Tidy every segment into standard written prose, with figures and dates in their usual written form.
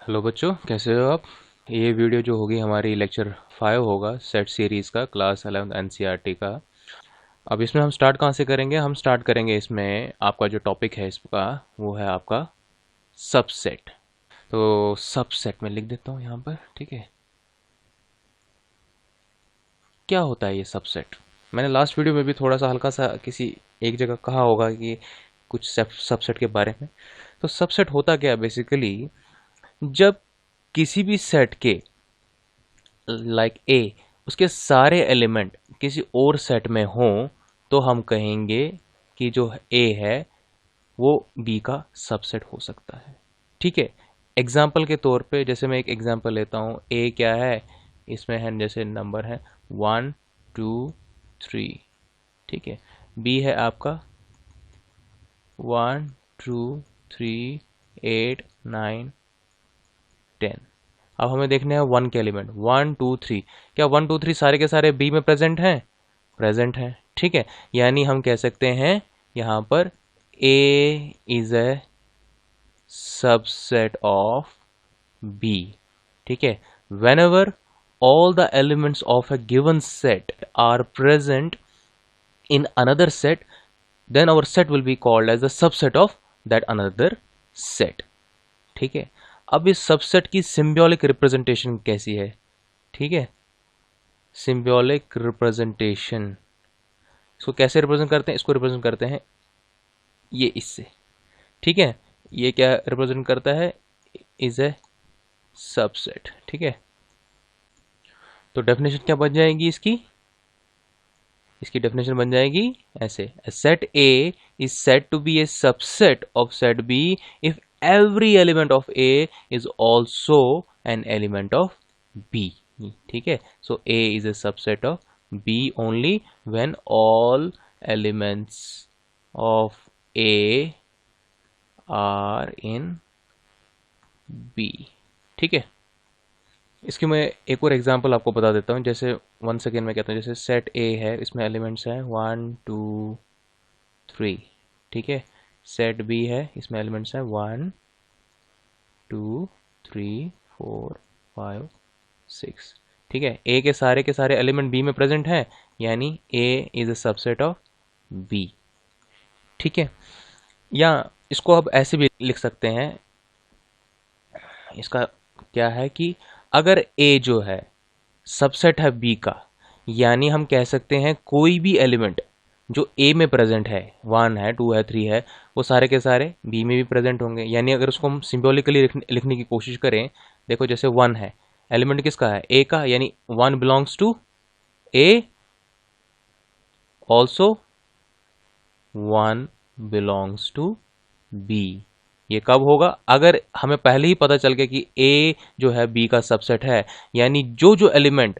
Hello बच्चों, कैसे हो आप। ये वीडियो जो होगी हमारी लेक्चर 5 होगा सेट सीरीज़ का, क्लास 11 एनसीईआरटी का। अब इसमें हम स्टार्ट कहाँ से करेंगे? हम स्टार्ट करेंगे इसमें आपका जो टॉपिक है इसका वो है आपका सबसेट। तो सबसेट में लिख देता हूँ यहाँ पर, ठीक है। क्या होता है ये सबसेट? मैंने लास्ट वीडियो में भी थोड़ा सा हल्का सा किसी एक जगह कहा होगा कि कुछ सबसेट के बारे में। तो सबसेट होता क्या है बेसिकली, जब किसी भी सेट के लाइक ए उसके सारे एलिमेंट किसी और सेट में हों तो हम कहेंगे कि जो ए है वो बी का सबसेट हो सकता है, ठीक है। एग्जाम्पल के तौर पे जैसे मैं एक एग्जाम्पल लेता हूँ, ए क्या है, इसमें है जैसे नंबर है 1 2 3, ठीक है। बी है आपका 1 2 3 8 9 10। अब हमें देखने हैं 1 के एलिमेंट 1 2 3। क्या 1 2 3 सारे के सारे बी में प्रेजेंट हैं? प्रेजेंट हैं, ठीक है। यानी हम कह सकते हैं यहाँ पर A is a subset of B, ठीक है। whenever all the elements of a given set are present in another set, then our set will be called as a subset of that another set, ठीक है। अब इस subset की symbolic representation कैसी है, ठीक है। सिंबॉलिक रिप्रेजेंटेशन इसको कैसे रिप्रेजेंट करते हैं? इसको रिप्रेजेंट करते हैं ये इससे, ठीक है। ये क्या रिप्रेजेंट करता है? इज ए सबसेट, ठीक है। तो डेफिनेशन क्या बन जाएगी इसकी? इसकी डेफिनेशन बन जाएगी ऐसे, set A is said to B a subset of set B if every element of A is also an element of B, ठीक है। So A is a subset of B only when all elements of A are in B, ठीक है। इसकी मैं एक और example आपको बता देता हूँ। जैसे 1 सेकेंड में कहता हूँ, जैसे सेट A है, इसमें एलिमेंट्स हैं 1 2 3, ठीक है। सेट B है, इसमें एलिमेंट्स हैं 1 2 3 4 5 6, ठीक है। ए के सारे एलिमेंट बी में प्रेजेंट हैं, यानी A is a subset of B, ठीक है। या इसको अब ऐसे भी लिख सकते हैं, इसका क्या है कि अगर ए जो है सबसेट है बी का, यानी हम कह सकते हैं कोई भी एलिमेंट जो ए में प्रेजेंट है, 1 है 2 है 3 है, वो सारे के सारे बी में भी प्रेजेंट होंगे। यानी अगर उसको हम सिंबॉलिकली लिखने की कोशिश करें, देखो जैसे 1 है, एलिमेंट किसका है? ए का, यानी 1 belongs to A, also 1 belongs to B. ये कब होगा? अगर हमें पहले ही पता चल गया कि ए जो है बी का सबसेट है, यानी जो जो एलिमेंट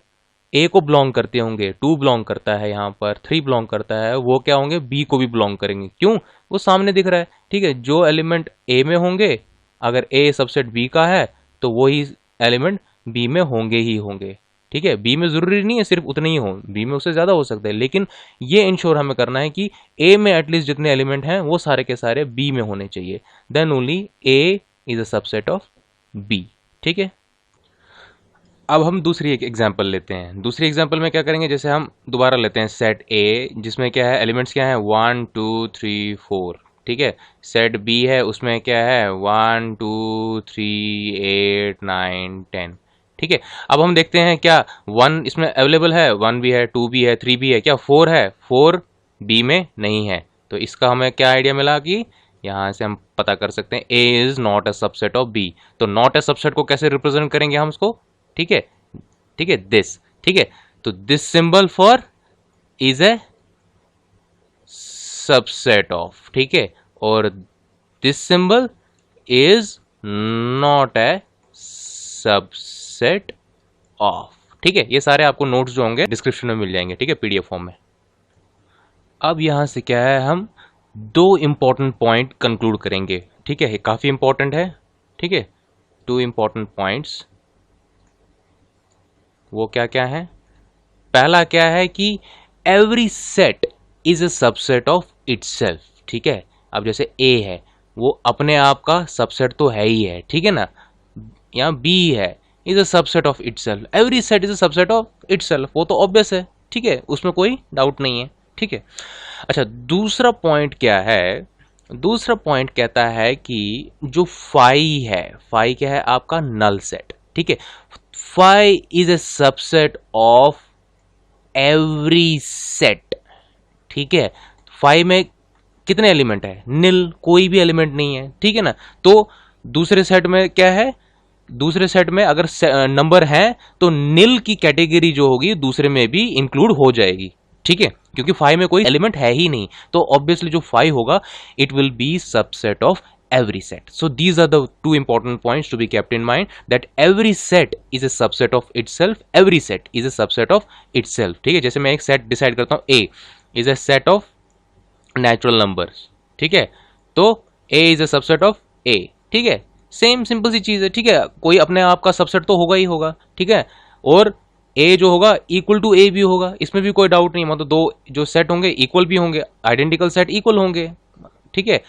ए को बिलोंग करते होंगे, 2 बिलोंग करता है, यहाँ पर 3 बिलोंग करता है, वो क्या होंगे? बी को भी बिलोंग करेंगे। क्यों? वो सामने दिख रहा है, ठीक है। जो एलिमेंट ए में होंगे, अगर ए सबसेट बी का है तो वही एलिमेंट बी में होंगे ही होंगे, ठीक है। बी में जरूरी नहीं है सिर्फ उतने ही हो, बी में उससे ज्यादा हो सकते हैं, लेकिन ये इंश्योर हमें करना है कि ए में एटलीस्ट जितने एलिमेंट हैं वो सारे के सारे बी में होने चाहिए। Then only A is a subset of B, ठीक है। अब हम दूसरी एक एग्जांपल लेते हैं। दूसरी एग्जांपल में क्या करेंगे, जैसे हम दोबारा लेते हैं सेट ए, जिसमें क्या है, एलिमेंट्स क्या है 1 2 3 4, ठीक है। सेट बी है, उसमें क्या है 1 2 3 8 9 10, ठीक है। अब हम देखते हैं क्या 1 इसमें अवेलेबल है, 1 भी है 2 भी है 3 भी है, क्या 4 है? 4 बी में नहीं है। तो इसका हमें क्या आइडिया मिला कि यहाँ से हम पता कर सकते हैं A is not a subset of B. तो नॉट अ सबसेट को कैसे रिप्रेजेंट करेंगे हम उसको, ठीक है, ठीक है, दिस, ठीक है। तो this symbol for is a subset of, ठीक है, और this symbol is not a subset of, ठीक है। ये सारे आपको नोट्स जो होंगे डिस्क्रिप्शन में मिल जाएंगे, ठीक है, पीडीएफ फॉर्म में। अब यहां से क्या है, हम 2 इंपॉर्टेंट पॉइंट कंक्लूड करेंगे, ठीक है। काफी इंपॉर्टेंट है, ठीक है। 2 इंपॉर्टेंट पॉइंट्स, वो क्या क्या है? पहला क्या है कि every set is a subset of itself, ठीक है। अब जैसे ए है, वो अपने आप का सबसेट तो है ही है, ठीक है ना। यहाँ बी है is a subset of itself, every set is a subset of itself, वो तो ऑब्वियस है, ठीक है, उसमें कोई डाउट नहीं है, ठीक है। अच्छा, दूसरा पॉइंट क्या है, दूसरा पॉइंट कहता है कि जो फाई है, फाई क्या है आपका नल सेट, ठीक है, phi is a subset of every set, ठीक है। फाई में कितने एलिमेंट है, निल, कोई भी एलिमेंट नहीं है, ठीक है ना। तो दूसरे सेट में क्या है, दूसरे सेट में अगर नंबर है तो निल की कैटेगरी जो होगी दूसरे में भी इंक्लूड हो जाएगी, ठीक है, क्योंकि फाइव में कोई एलिमेंट है ही नहीं, तो ऑब्वियसली जो फाइव होगा it will B subset of every set. So these are the two important points to be kept in mind, that every set is a subset of itself, every set is a subset of itself, ठीक है। जैसे मैं एक set decide करता हूं, A is a set of natural numbers, ठीक है, तो A is a subset of A, ठीक है, सेम सिंपल सी चीज है, ठीक है, कोई अपने आप का सबसेट तो होगा ही होगा, ठीक है, और A जो होगा इक्वल टू A भी होगा, इसमें भी कोई डाउट नहीं, मतलब दो जो सेट होंगे इक्वल भी होंगे, आइडेंटिकल सेट इक्वल होंगे, ठीक है।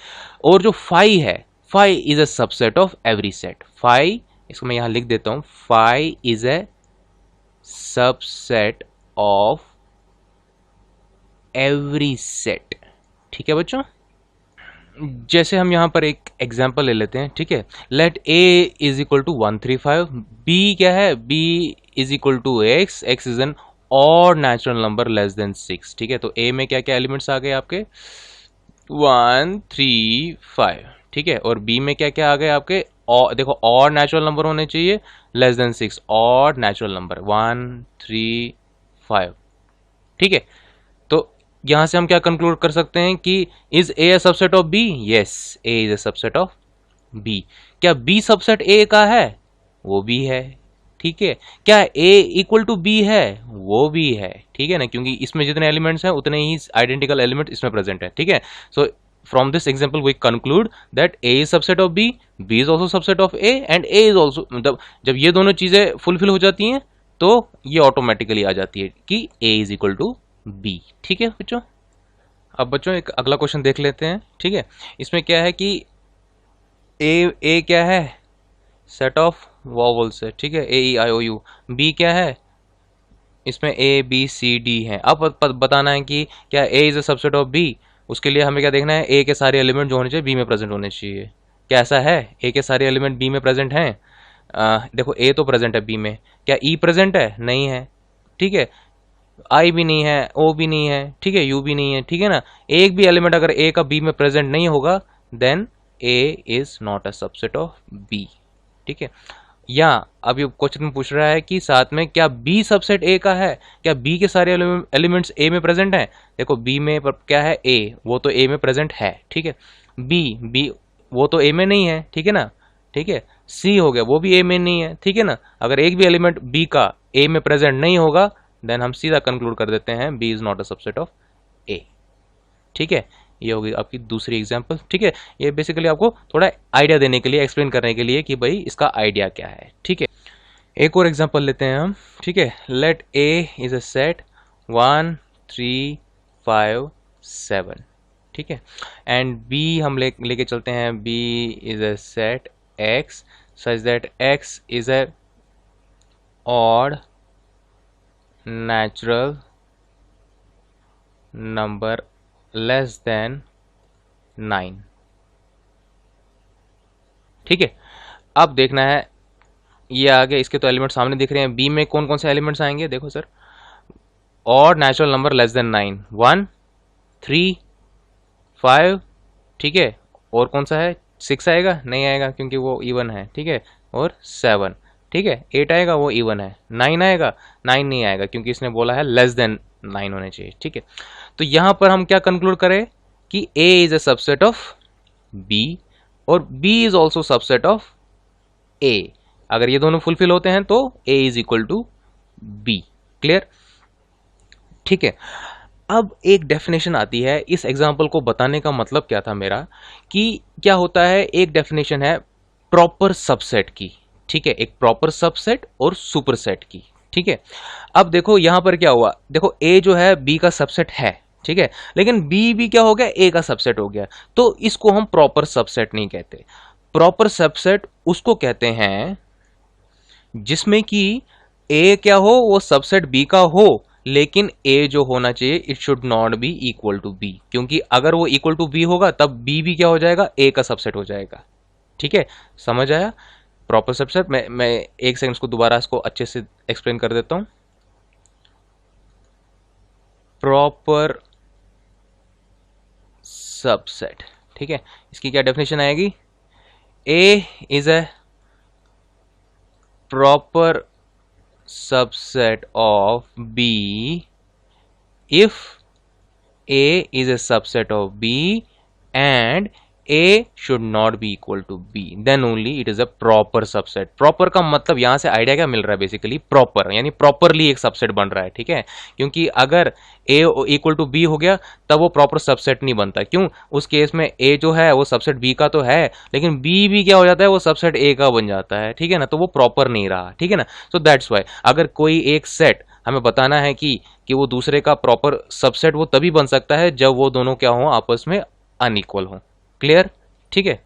और जो फाई है, phi is a subset of every set, phi, इसको मैं यहां लिख देता हूं, phi is a subset of every set, ठीक है बच्चों। जैसे हम यहां पर एक एग्जांपल ले लेते हैं, ठीक है, let a is equal to 135, b क्या है, b is equal to x, x is an और नेचुरल नंबर लेस देन 6, ठीक है। तो a में क्या क्या एलिमेंट्स आ गए आपके, 1 3 5, ठीक है, और बी में क्या क्या आ गए आपके, और देखो और नेचुरल नंबर होने चाहिए लेस देन 6, और नेचुरल नंबर 1 3 5, ठीक है। तो यहां से हम क्या कंक्लूड कर सकते हैं कि is a subset of B, yes A is a subset of B. क्या बी सबसेट ए का है, वो भी है, ठीक है। क्या ए इक्वल टू बी है, वो भी है, ठीक है ना, क्योंकि इसमें जितने एलिमेंट्स हैं उतने ही आइडेंटिकल एलिमेंट इसमें प्रेजेंट है, ठीक है। So from this example we conclude that A is subset of B, B is also subset of A, and A is also, मतलब जब ये दोनों चीजें फुलफिल हो जाती हैं तो ये ऑटोमेटिकली आ जाती है कि A is equal to B, ठीक है बच्चों। अब बच्चों एक अगला क्वेश्चन देख लेते हैं, ठीक है। इसमें क्या है कि ए क्या है, सेट ऑफ वॉवल्स है, ठीक है, ए ई आई ओ यू। बी क्या है, इसमें ए बी सी डी है। अब बताना है कि क्या A is a subset of B, उसके लिए हमें क्या देखना है, ए के सारे एलिमेंट जो होने चाहिए बी में प्रेजेंट होने चाहिए। क्या ऐसा है, ए के सारे एलिमेंट बी में प्रेजेंट हैं, देखो ए तो प्रेजेंट है बी में, क्या ई प्रेजेंट है, नहीं है, ठीक है, आई भी नहीं है, ओ भी नहीं है, ठीक है, यू भी नहीं है, ठीक है ना। एक भी एलिमेंट अगर ए का बी में प्रेजेंट नहीं होगा then A is not a subset of B, ठीक है। या अब ये क्वेश्चन में पूछ रहा है कि साथ में क्या बी सबसेट ए का है, क्या बी के सारे एलिमेंट्स ए में प्रेजेंट हैं, देखो बी में क्या है ए, वो तो ए में प्रेजेंट है, ठीक है। बी वो तो ए में नहीं है, ठीक है ना, ठीक है। सी हो गया, वो भी ए में नहीं है, ठीक है ना। अगर एक भी एलिमेंट बी का ए में प्रेजेंट नहीं होगा देन हम सीधा कंक्लूड कर देते हैं B is not a subset of A, ठीक है। ये होगी आपकी दूसरी एग्जांपल, ठीक है। ये बेसिकली आपको थोड़ा आइडिया देने के लिए, एक्सप्लेन करने के लिए कि भाई इसका आइडिया क्या है, ठीक है। एक और एग्जांपल लेते हैं हम, ठीक है। Let A is a set 1 3 5 7, ठीक है, एंड बी हम लेके चलते हैं, B is a set x such that x is a odd natural number less than 9, ठीक है। अब देखना है, ये आगे इसके तो एलिमेंट सामने दिख रहे हैं, बी में कौन कौन से एलिमेंट्स आएंगे, देखो सर, और नेचुरल नंबर लेस देन 9, 1 3 5, ठीक है, और कौन सा है, 6 आएगा, नहीं आएगा क्योंकि वो इवन है, ठीक है, और 7, ठीक है, 8 आएगा, वो इवन है, 9 आएगा, 9 नहीं आएगा क्योंकि इसने बोला है लेस देन 9 होने चाहिए, ठीक है। तो यहां पर हम क्या कंक्लूड करें कि A is a subset of B और B is also subset of A। अगर ये दोनों फुलफिल होते हैं तो A is equal to B, clear, ठीक है। अब एक डेफिनेशन आती है, इस एग्जाम्पल को बताने का मतलब क्या था मेरा, कि क्या होता है, एक डेफिनेशन है प्रॉपर सबसेट की, ठीक है, एक प्रॉपर सबसेट और सुपरसेट की, ठीक है। अब देखो यहां पर क्या हुआ, देखो A जो है B का सबसेट है, ठीक है, लेकिन B भी क्या हो गया, A का सबसेट हो गया, तो इसको हम प्रॉपर सबसेट नहीं कहते। प्रॉपर सबसेट उसको कहते हैं जिसमें कि ए क्या हो, वो सबसेट बी का हो, लेकिन ए जो होना चाहिए it should not be equal to B, क्योंकि अगर वो इक्वल टू बी होगा तब बी भी क्या हो जाएगा, ए का सबसेट हो जाएगा। ठीक है, समझ आया प्रॉपर सबसेट? मैं एक सेकंड को दोबारा इसको अच्छे से एक्सप्लेन कर देता हूं। प्रॉपर सबसेट, ठीक है, इसकी क्या डेफिनेशन आएगी? A is a proper subset of B if A is a subset of B and A should not be equal to B, then only it is a proper subset। proper का मतलब यहां से idea क्या मिल रहा है, basically proper यानी properly एक subset बन रहा है। ठीक है, क्योंकि अगर A इक्वल टू B हो गया तब वो प्रॉपर सबसेट नहीं बनता। क्यों? उस केस में A जो है वो सबसेट B का तो है, लेकिन B भी क्या हो जाता है, वो सबसेट A का बन जाता है। ठीक है ना, तो वो प्रॉपर नहीं रहा। ठीक है ना, सो दैट्स वाई अगर कोई एक सेट हमें बताना है कि वो दूसरे का प्रॉपर सबसेट वो तभी बन सकता है जब वो दोनों क्या हो, आपस में अनइक्वल हो। क्लियर? ठीक है,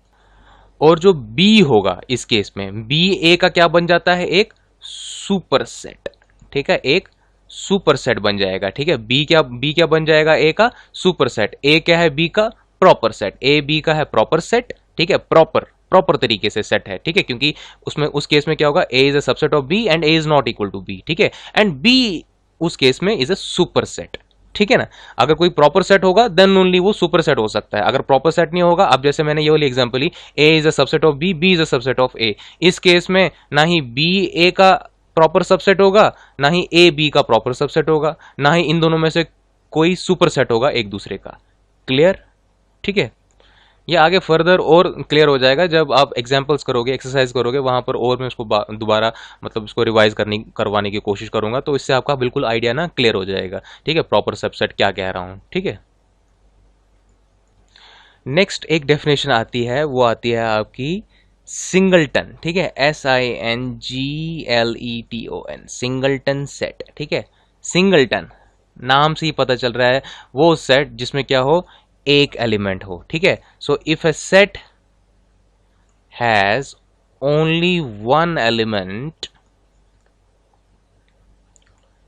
और जो B होगा इस केस में, B A का क्या बन जाता है, एक सुपर सेट। ठीक है, एक सुपर सेट बन जाएगा। ठीक है, B क्या बन जाएगा, A का सुपर सेट। A क्या है, B का प्रॉपर सेट। A B का है प्रॉपर सेट। ठीक है, प्रॉपर तरीके से सेट है। ठीक है, क्योंकि उसमें उस केस में क्या होगा, A is a subset of B and A is not equal to B। ठीक है, एंड B उस केस में इज अ सुपर सेट। ठीक है ना, अगर कोई प्रॉपर सेट होगा देन ओनली वो सुपर सेट हो सकता है। अगर प्रॉपर सेट नहीं होगा, अब जैसे मैंने ये वाली एग्जांपल ली, A is a subset of B, B is a subset of A, इस केस में ना ही B A का प्रॉपर सबसेट होगा, ना ही A B का प्रॉपर सबसेट होगा, ना ही इन दोनों में से कोई सुपर सेट होगा एक दूसरे का। क्लियर? ठीक है, ये आगे फर्दर और क्लियर हो जाएगा जब आप एग्जाम्पल्स करोगे, एक्सरसाइज करोगे, वहां पर और मैं उसको दोबारा मतलब उसको रिवाइज करवाने की कोशिश करूंगा, तो इससे आपका बिल्कुल आइडिया ना क्लियर हो जाएगा। ठीक है, प्रॉपर सबसेट क्या कह रहा हूं। ठीक है, नेक्स्ट एक डेफिनेशन आती है, वो आती है आपकी सिंगलटन। ठीक है, SINGLETON, सिंगलटन सेट। ठीक है, सिंगलटन नाम से ही पता चल रहा है वो सेट जिसमें क्या हो, एक एलिमेंट हो। ठीक है, so if a set has only one element,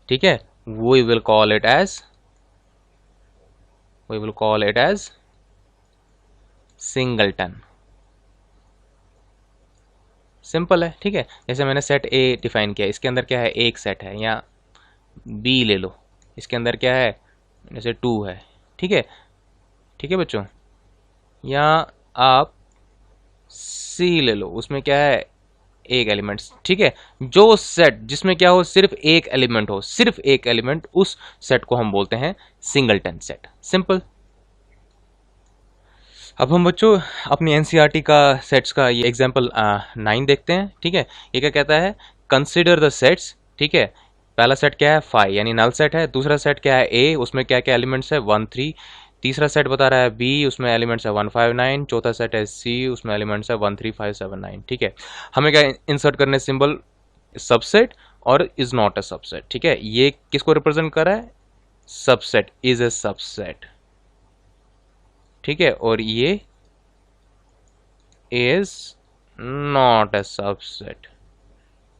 ठीक है, we will call it as singleton. Simple है। ठीक है, जैसे मैंने सेट ए डिफाइन किया, इसके अंदर क्या है, एक सेट है, या बी ले लो, इसके अंदर क्या है, जैसे 2 है। ठीक है, ठीक है बच्चों, या आप सी ले लो, उसमें क्या है, एक एलिमेंट। ठीक है, जो सेट जिसमें क्या हो, सिर्फ एक एलिमेंट हो, सिर्फ एक एलिमेंट, उस सेट को हम बोलते हैं सिंगलटन सेट। सिंपल। अब हम बच्चों अपनी एनसीईआरटी का सेट्स का ये एग्जांपल 9 देखते हैं। ठीक है, ये क्या कहता है, कंसिडर द सेट्स। ठीक है, पहला सेट क्या है, 5 यानी नल सेट है। दूसरा सेट क्या है, ए, उसमें क्या क्या एलिमेंट्स है, 1 3। तीसरा सेट बता रहा है बी, उसमें एलिमेंट्स है 1 5 9। चौथा सेट है सी, उसमें एलिमेंट्स है 1 3 5 7 9। ठीक है, हमें क्या इंसर्ट करने, सिंबल सबसेट और इज नॉट अ सबसेट। ठीक है, ये किसको रिप्रेजेंट कर रहा है, सबसेट, इज ए सबसेट। ठीक है, और ये इज नॉट ए सबसेट।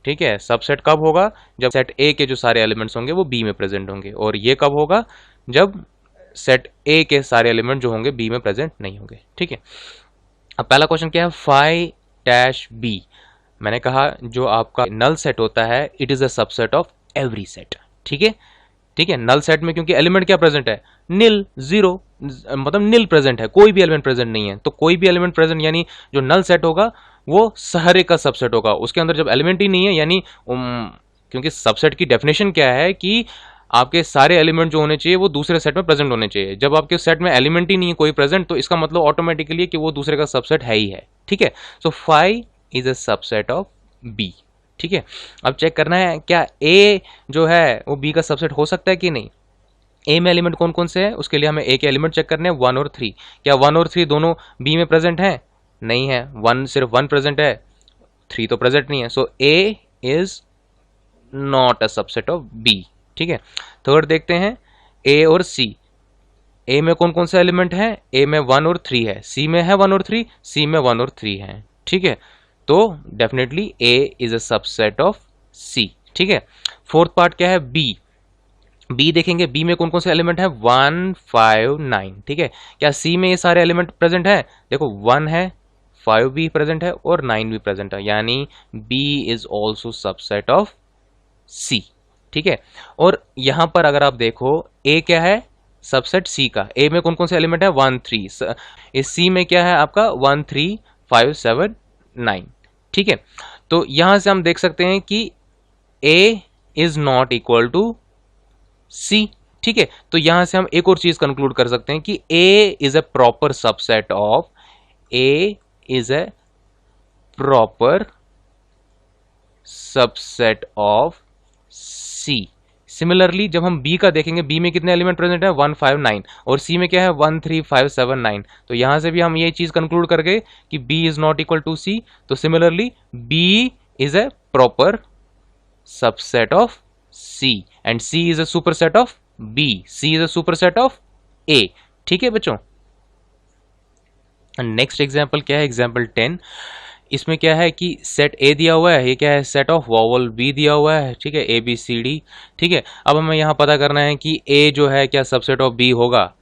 ठीक है, सबसेट कब होगा, जब सेट ए के जो सारे एलिमेंट्स होंगे वो बी में प्रेजेंट होंगे, और ये कब होगा, जब सेट ए के सारे एलिमेंट जो होंगे बी में प्रेजेंट नहीं होंगे। ठीक है, अब पहला क्वेश्चन क्या है, फाई डैश बी। मैंने कहा जो आपका नल सेट होता है, it is a subset of every set. ठीक है, ठीक है, नल सेट में क्योंकि एलिमेंट क्या प्रेजेंट है, नील, जीरो, मतलब नील प्रेजेंट है, कोई भी एलिमेंट प्रेजेंट नहीं है। तो कोई भी एलिमेंट प्रेजेंट यानी जो नल सेट होगा वो सारे का सबसेट होगा। उसके अंदर जब एलिमेंट ही नहीं है, यानी क्योंकि सबसेट की डेफिनेशन क्या है कि आपके सारे एलिमेंट जो होने चाहिए वो दूसरे सेट में प्रेजेंट होने चाहिए। जब आपके सेट में एलिमेंट ही नहीं है कोई प्रेजेंट, तो इसका मतलब ऑटोमेटिकली कि वो दूसरे का सबसेट है ही है। ठीक है, so phi is a subset of B. ठीक है, अब चेक करना है क्या ए जो है वो बी का सबसेट हो सकता है कि नहीं। ए में एलिमेंट कौन कौन से हैं, उसके लिए हमें ए के एलिमेंट चेक करने हैं, 1 और 3। क्या 1 और 3 दोनों बी में प्रेजेंट हैं, नहीं है, 1 सिर्फ 1 प्रेजेंट है, 3 तो प्रेजेंट नहीं है। So A is not a subset of B. ठीक है, थर्ड देखते हैं, ए और सी। ए में कौन कौन से एलिमेंट हैं, ए में 1 और 3 है, सी में है 1 और 3, सी में 1 और 3 है। ठीक है, तो definitely A is a subset of C, ठीक है। फोर्थ पार्ट क्या है, बी। बी देखेंगे, बी में कौन कौन से एलिमेंट है, 1 5 9, ठीक है। क्या सी में ये सारे एलिमेंट प्रेजेंट है, देखो 1 है, 5 भी प्रेजेंट है और 9 भी प्रेजेंट है, यानी B is also subset of C, ठीक है। और यहां पर अगर आप देखो ए क्या है, सबसेट सी का, ए में कौन कौन से एलिमेंट है, 1 3, इस सी में क्या है आपका 1 3 5 7 9, ठीक है। तो यहां से हम देख सकते हैं कि A is not equal to सी, ठीक है। तो यहां से हम एक और चीज कंक्लूड कर सकते हैं कि A is a proper subset of, A is a proper subset of C. Similarly जब हम बी का देखेंगे, बी में कितने एलिमेंट प्रेजेंट है, 1 5 9, और सी में क्या है 1 3 5 7 9। तो यहां से भी हम ये चीज कंक्लूड कर गए कि B is not equal to C. तो similarly B is a proper subset of C and C is a superset of B, C is a superset of A, ठीक है बच्चों। नेक्स्ट एग्जांपल क्या है, एग्जांपल 10। इसमें क्या है कि सेट ए दिया हुआ है, ये क्या है, सेट ऑफ वॉवल बी दिया हुआ है, ठीक है, ए बी सी डी, ठीक है। अब हमें यहाँ पता करना है कि ए जो है क्या सबसेट ऑफ बी होगा।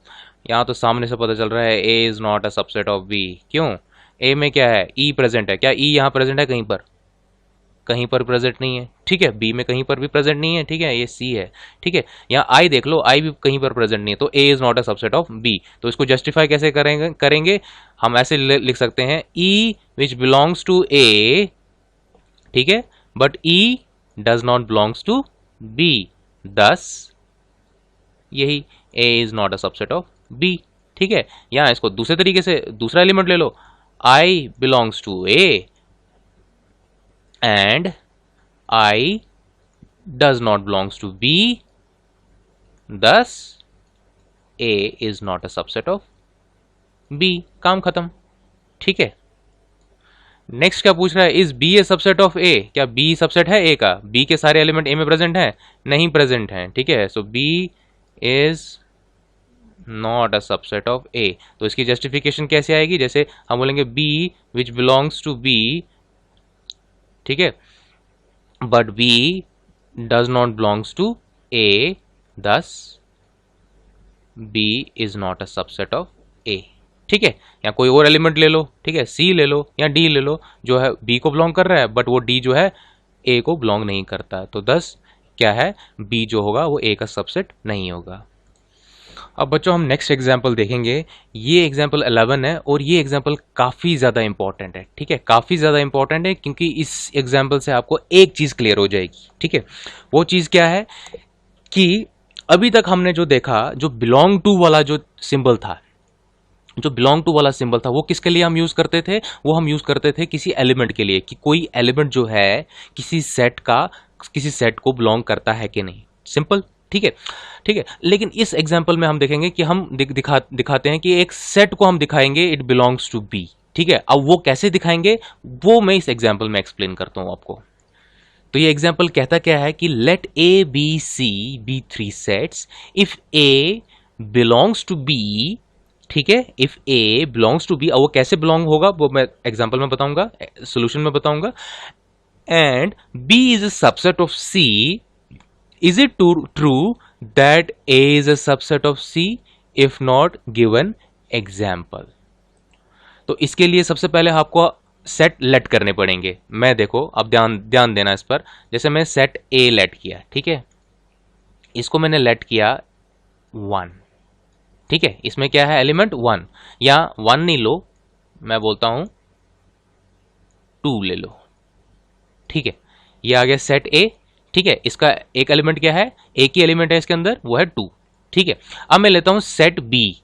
यहाँ तो सामने से पता चल रहा है A is not a subset of B, क्यों, ए में क्या है, ई प्रेजेंट है, क्या ई यहाँ प्रेजेंट है, कहीं पर, कहीं पर प्रेजेंट नहीं है, ठीक है। बी में कहीं पर भी प्रेजेंट नहीं है, ठीक है, ये सी है, ठीक है। यहाँ आई देख लो, आई भी कहीं पर प्रेजेंट नहीं है, तो A is not a subset of B. तो इसको जस्टिफाई कैसे करेंगे हम ऐसे लिख सकते हैं, ई विच बिलोंग्स टू ए, ठीक है, but E does not belongs to B, thus यही A is not a subset of B, ठीक है। यहाँ इसको दूसरे तरीके से दूसरा एलिमेंट ले लो, I belongs to A and I does not belongs to B, thus A is not a subset of B, काम खत्म, ठीक है। नेक्स्ट क्या पूछ रहा है, is B a subset of A, क्या बी सबसेट है ए का, बी के सारे एलिमेंट ए में प्रेजेंट है, नहीं प्रेजेंट है, ठीक है। So B is not a subset of A. तो इसकी जस्टिफिकेशन कैसे आएगी, जैसे हम बोलेंगे B which belongs to B, ठीक है, but B does not belongs to A, thus B is not a subset of A, ठीक है। या कोई और एलिमेंट ले लो, ठीक है, C ले लो या D ले लो, जो है B को बिलोंग कर रहा है, बट वो D जो है A को बिलोंग नहीं करता है, तो thus क्या है, B जो होगा वो A का सबसेट नहीं होगा। अब बच्चों हम नेक्स्ट एग्जाम्पल देखेंगे, ये एग्जाम्पल 11 है और ये एग्जाम्पल काफ़ी ज़्यादा इंपॉर्टेंट है, ठीक है, काफ़ी ज़्यादा इंपॉर्टेंट है, क्योंकि इस एग्जाम्पल से आपको एक चीज़ क्लियर हो जाएगी, ठीक है। वो चीज़ क्या है कि अभी तक हमने जो देखा, जो बिलोंग टू वाला जो सिंबल था, जो बिलोंग टू वाला सिंबल था, वो किसके लिए हम यूज करते थे, वो हम यूज करते थे किसी एलिमेंट के लिए, कि कोई एलिमेंट जो है किसी सेट को बिलोंग करता है कि नहीं, सिंपल, ठीक है, ठीक है। लेकिन इस एग्जांपल में हम देखेंगे कि हम दिखाते हैं कि एक सेट को हम दिखाएंगे इट बिलोंग्स टू बी, ठीक है। अब वो कैसे दिखाएंगे वो मैं इस एग्जांपल में एक्सप्लेन करता हूं आपको। तो ये एग्जांपल कहता क्या है कि let A B C be 3 sets if A belongs to B, ठीक है, if A belongs to B. अब वो कैसे बिलोंग होगा वो मैं एग्जांपल में बताऊंगा, सोल्यूशन में बताऊंगा। And B is a subset of C, is it true that A is a subset of C if not given example? तो इसके लिए सबसे पहले आपको सेट लेट करने पड़ेंगे। मैं देखो अब ध्यान देना इस पर, जैसे मैं सेट A लेट किया, ठीक है, इसको मैंने लेट किया 1, ठीक है, इसमें क्या है एलिमेंट 1, या 1 नहीं लो, मैं बोलता हूं 2 ले लो, ठीक है, ये आ गया सेट A, ठीक है। इसका एक एलिमेंट क्या है, एक ही एलिमेंट है इसके अंदर, वो है 2, ठीक है। अब मैं लेता हूं सेट बी,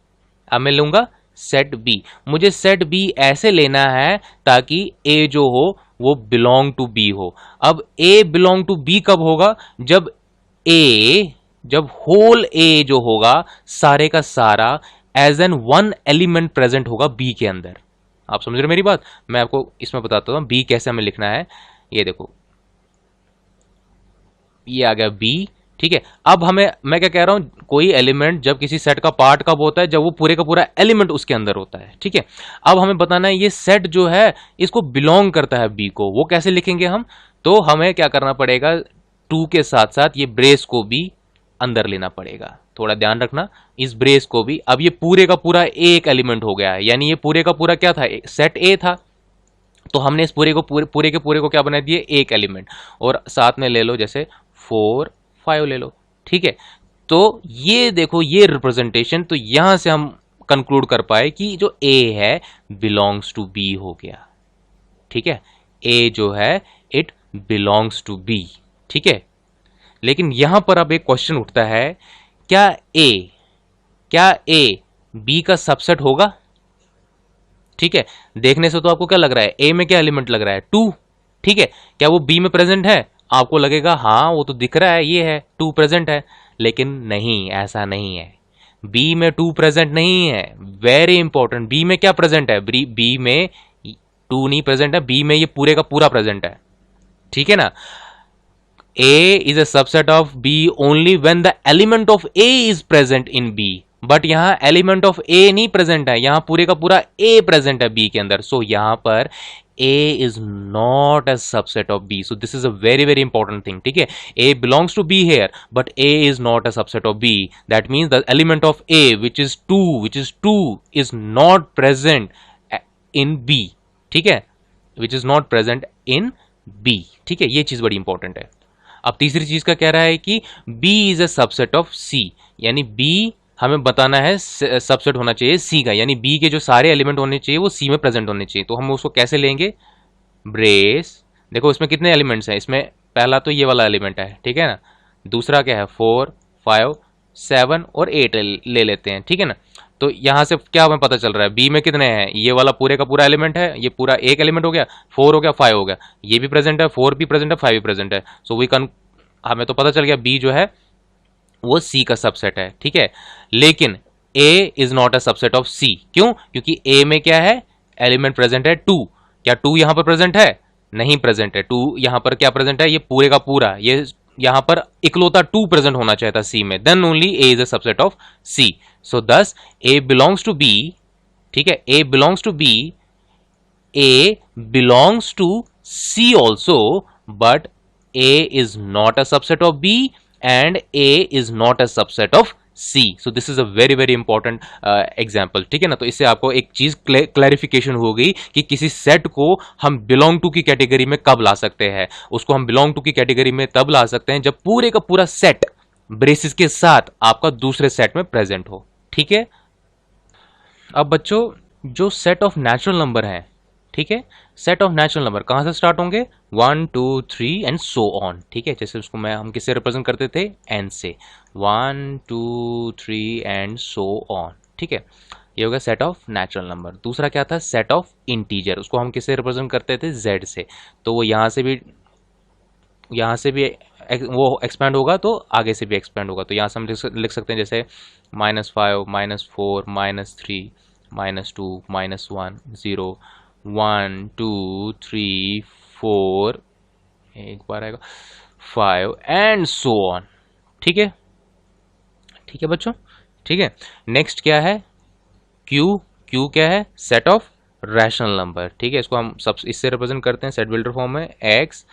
अब मैं लूंगा सेट बी। मुझे सेट बी ऐसे लेना है ताकि ए जो हो वो बिलोंग टू बी हो। अब ए बिलोंग टू बी कब होगा, जब होल ए जो होगा सारे का सारा as an one element present होगा बी के अंदर। आप समझ रहे मेरी बात, मैं आपको इसमें बताता हूं बी कैसे हमें लिखना है। ये देखो ये आ गया बी, ठीक है। अब मैं क्या कह रहा हूं, कोई एलिमेंट जब किसी सेट का पार्ट कब होता है, जब वो पूरे का पूरा एलिमेंट उसके अंदर होता है, ठीक है। अब हमें बताना है ये सेट जो है इसको बिलोंग करता है बी को, वो कैसे लिखेंगे हम, तो हमें क्या करना पड़ेगा, 2 के साथ साथ ये ब्रेस को भी अंदर लेना पड़ेगा। थोड़ा ध्यान रखना इस ब्रेस को भी। अब ये पूरे का पूरा एक एलिमेंट हो गया है, यानी ये पूरे का पूरा क्या था, सेट ए था, तो हमने इस पूरे के पूरे को क्या बना दिए, एक एलिमेंट। और साथ में ले लो जैसे 4 5 ले लो, ठीक है। तो ये देखो ये रिप्रेजेंटेशन, तो यहां से हम कंक्लूड कर पाए कि जो ए है बिलोंग्स टू बी हो गया, ठीक है। ए जो है इट बिलोंग्स टू बी, ठीक है। लेकिन यहां पर अब एक क्वेश्चन उठता है, क्या ए बी का सबसेट होगा? ठीक है, देखने से तो आपको क्या लग रहा है, ए में क्या एलिमेंट लग रहा है, 2, ठीक है। क्या वो बी में प्रेजेंट है? आपको लगेगा हाँ वो तो दिख रहा है, ये है 2 प्रेजेंट है, लेकिन नहीं, ऐसा नहीं है। बी में 2 प्रेजेंट नहीं है, वेरी इंपॉर्टेंट। बी में क्या प्रेजेंट है, बी में 2 नहीं प्रेजेंट है, बी में ये पूरे का पूरा प्रेजेंट है, ठीक है ना। A is a subset of B only when the element of A is present in B. But यहां एलिमेंट ऑफ A नहीं प्रेजेंट है, यहां पूरे का पूरा A प्रेजेंट है B के अंदर। सो यहां पर A is not a subset of B. So this is a very very important thing. ठीक है, A belongs to B here, but A is not a subset of B. That means the element of A, which is 2, is not present in B. ठीक है, which is not present in B. ठीक है, ये चीज बड़ी important है। अब तीसरी चीज का कह रहा है कि B is a subset of C, यानी B हमें बताना है सबसेट होना चाहिए C का, यानी B के जो सारे एलिमेंट होने चाहिए वो C में प्रेजेंट होने चाहिए। तो हम उसको कैसे लेंगे, ब्रेस, देखो इसमें कितने एलिमेंट्स हैं, इसमें पहला तो ये वाला एलिमेंट है, ठीक है ना, दूसरा क्या है 4 5 7 और 8 ले लेते हैं, ठीक है ना। तो यहां से क्या हमें पता चल रहा है, बी में कितने हैं, ये वाला पूरे का पूरा एलिमेंट है, ये पूरा एक एलिमेंट हो गया, 4 हो गया 5 हो गया, ये भी प्रेजेंट है, 4 भी प्रेजेंट है 5 भी प्रेजेंट है। सो वी कैन, हमें तो पता चल गया बी जो है वो सी का सबसेट है, ठीक है। लेकिन A is not a subset of C, क्यों, क्योंकि ए में क्या है, एलिमेंट प्रेजेंट है 2। क्या 2 यहां पर प्रेजेंट है, नहीं प्रेजेंट है। 2 यहां पर क्या प्रेजेंट है, ये पूरे का पूरा, ये यहां पर इकलौता 2 प्रेजेंट होना चाहिए था सी में, then only A is a subset of C. So thus A belongs to B, ठीक है, A belongs to B, A belongs to C also, but A is not a subset of B and A is not a subset of C. So this is a very very important example, ठीक है ना। तो इससे आपको एक चीज clarification हो गई कि किसी सेट को हम बिलोंग टू की कैटेगरी में कब ला सकते हैं। उसको हम बिलोंग टू की कैटेगरी में तब ला सकते हैं जब पूरे का पूरा सेट ब्रेसिस के साथ आपका दूसरे सेट में प्रेजेंट हो, ठीक है। अब बच्चों जो सेट ऑफ नेचुरल नंबर है, ठीक है, सेट ऑफ नेचुरल नंबर कहां से स्टार्ट होंगे, 1 2 3 एंड सो ऑन, ठीक है। जैसे उसको हम किससे रिप्रेजेंट करते थे, एन से, 1 2 3 एंड सो ऑन, ठीक है। ये हो गया सेट ऑफ नेचुरल नंबर। दूसरा क्या था, सेट ऑफ इंटीजर, उसको हम किससे रिप्रेजेंट करते थे, जेड से। तो वो यहां से भी वो एक्सपेंड होगा तो आगे से भी एक्सपेंड होगा। तो यहां से हम लिख सकते हैं जैसे -5 -4 -3 -2 -1 0 1 2 3 4, एक बार आएगा 5 एंड सो ऑन, ठीक है, ठीक है बच्चों, ठीक है। नेक्स्ट क्या है, क्यू क्या है, सेट ऑफ रैशनल नंबर, ठीक है। इसको हम सब इससे रिप्रेजेंट करते हैं सेट बिल्डर फॉर्म में, x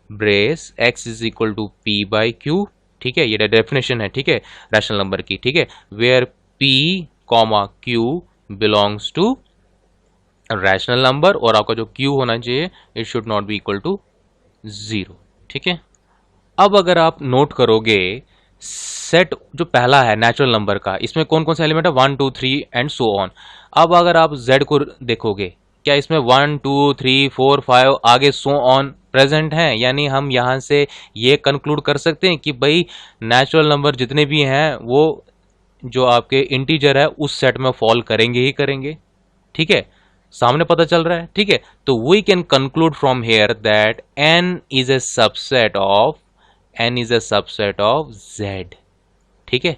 brace x is equal to p by q, ठीक है, ये डेफिनेशन है, ठीक है, रैशनल नंबर की, ठीक है। Where p comma q belongs to rational number, और आपका जो क्यू होना चाहिए it should not be equal to 0, ठीक है। अब अगर आप नोट करोगे सेट जो पहला है नेचुरल नंबर का, इसमें कौन कौन से एलिमेंट है, 1 2 3 एंड सो ऑन। अब अगर आप z को देखोगे, क्या इसमें 1 2 3 4 5 आगे सो ऑन प्रेजेंट हैं, यानी हम यहां से ये कंक्लूड कर सकते हैं कि भाई नेचुरल नंबर जितने भी हैं वो जो आपके इंटीजर है उस सेट में फॉल करेंगे ही करेंगे, ठीक है, सामने पता चल रहा है, ठीक है। तो we can conclude from here that n is a subset of z, ठीक है,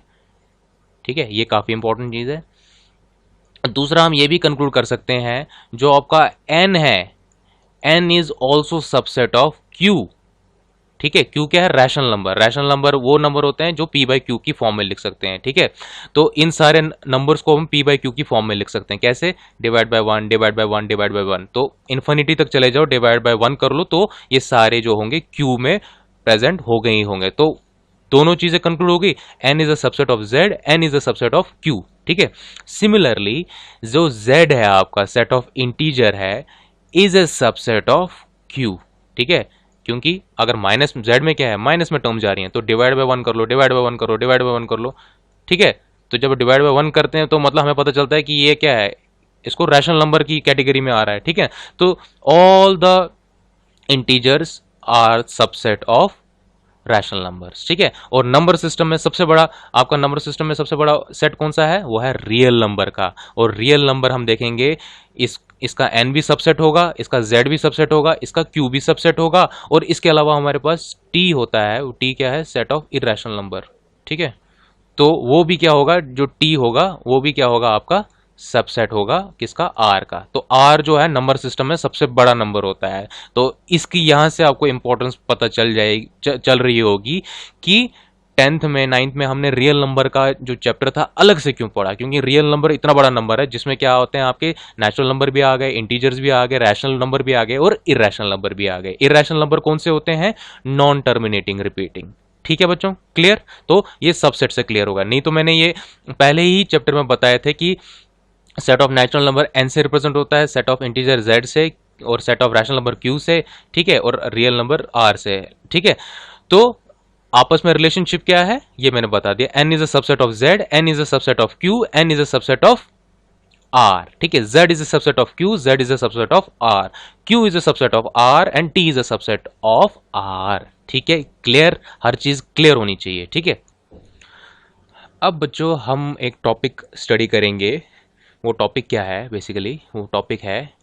ठीक है, ये काफी इंपॉर्टेंट चीज है। दूसरा हम ये भी कंक्लूड कर सकते हैं जो आपका n है, n is also subset of q, ठीक है। क्यू क्या है? Rational number. रैशनल नंबर वो नंबर होते हैं जो पी बाई क्यू की फॉर्म में लिख सकते हैं, ठीक है। तो इन सारे नंबर्स को हम पी बाई क्यू की फॉर्म में लिख सकते हैं। कैसे? Divide by one, divide by one, divide by one. तो इन्फिनिटी तक चले जाओ, डिवाइड बाय वन कर लो, तो ये सारे जो होंगे क्यू में प्रेजेंट हो गए ही होंगे। तो दोनों चीजें कंक्लूड होगी, N is a subset of Z, N is a subset of Q, ठीक है। सिमिलरली जो जेड है आपका सेट ऑफ इंटीजर है, is a subset of Q, ठीक है। क्योंकि अगर माइनस जेड में क्या है, माइनस में टर्म जा रही है, तो डिवाइड बाय वन कर लो, डिवाइड बाय वन करो, डिवाइड बाय वन कर लो, ठीक है। तो जब डिवाइड बाय वन करते हैं तो मतलब हमें पता चलता है कि ये क्या है, इसको रैशनल नंबर की कैटेगरी में आ रहा है, ठीक है। तो all the integers are subset of rational numbers, ठीक है। और नंबर सिस्टम में सबसे बड़ा, आपका नंबर सिस्टम में सबसे बड़ा सेट कौन सा है? वो है रियल नंबर का। और रियल नंबर हम देखेंगे, इसका n भी सबसेट होगा, इसका z भी सबसेट होगा, इसका q भी सबसेट होगा, और इसके अलावा हमारे पास t होता है। वो t क्या है? सेट ऑफ इरेशनल नंबर, ठीक है। तो वो भी क्या होगा, जो t होगा वो भी क्या होगा आपका? सबसेट होगा किसका? r का। तो r जो है नंबर सिस्टम में सबसे बड़ा नंबर होता है। तो इसकी यहां से आपको इंपॉर्टेंस पता चल जाएगी, चल रही होगी कि 10th में 9th में हमने रियल नंबर का जो चैप्टर था अलग से क्यों पढ़ा। क्योंकि रियल नंबर इतना बड़ा नंबर है जिसमें क्या होते हैं, आपके नेचुरल नंबर भी आ गए, इंटीजर्स भी आ गए, रैशनल नंबर भी आ गए, और इरेशनल नंबर भी आ गए। इरेशनल नंबर कौन से होते हैं? नॉन टर्मिनेटिंग रिपीटिंग, ठीक है बच्चों, क्लियर। तो ये सबसेट से क्लियर होगा। नहीं तो मैंने ये पहले ही चैप्टर में बताए थे कि set of natural number n से रिप्रेजेंट होता है, सेट ऑफ इंटीजर z से, और set of rational number q से, ठीक है, और रियल नंबर r से, ठीक है। तो आपस में रिलेशनशिप क्या है ये मैंने बता दिया। n is a subset of z, n is a subset of q, n is a subset of r, ठीक है। z is a subset of q, z is a subset of r, q is a subset of r, and t is a subset of r, ठीक है। Clear, हर चीज clear होनी चाहिए, ठीक है। अब बच्चों हम एक टॉपिक स्टडी करेंगे। वो टॉपिक क्या है? बेसिकली वो टॉपिक है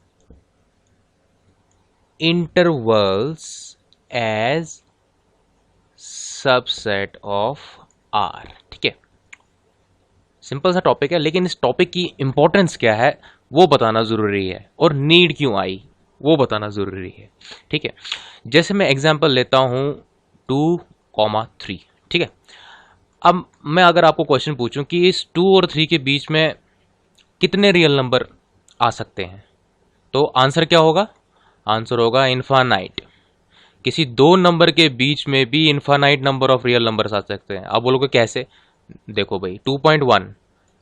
intervals as subset of R, ठीक है। सिंपल सा टॉपिक है, लेकिन इस टॉपिक की इंपॉर्टेंस क्या है वो बताना जरूरी है, और नीड क्यों आई वो बताना जरूरी है, ठीक है। जैसे मैं एग्जांपल लेता हूं 2,3, ठीक है। अब मैं अगर आपको क्वेश्चन पूछूं कि इस 2 और 3 के बीच में कितने रियल नंबर आ सकते हैं, तो आंसर क्या होगा? आंसर होगा इनफानाइट। किसी दो नंबर के बीच में भी infinite number of real numbers आ सकते हैं। आप बोलोगे कैसे? देखो भाई, 2.1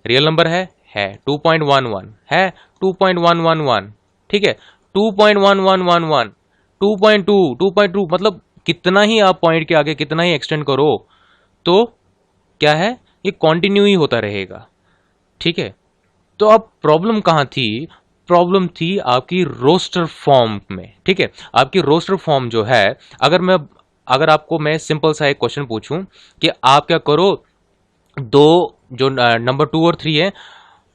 रियल नंबर है 2.11 है 2.111, ठीक है, 2.1111, 2.2, 2.2, मतलब कितना ही आप पॉइंट के आगे कितना ही एक्सटेंड करो तो क्या है, ये कंटिन्यू ही होता रहेगा, ठीक है। तो अब प्रॉब्लम कहां थी? प्रॉब्लम थी आपकी रोस्टर फॉर्म में, ठीक है। आपकी रोस्टर फॉर्म जो है, अगर आपको मैं सिंपल सा एक क्वेश्चन पूछूं कि आप क्या करो, दो जो नंबर 2 और 3 है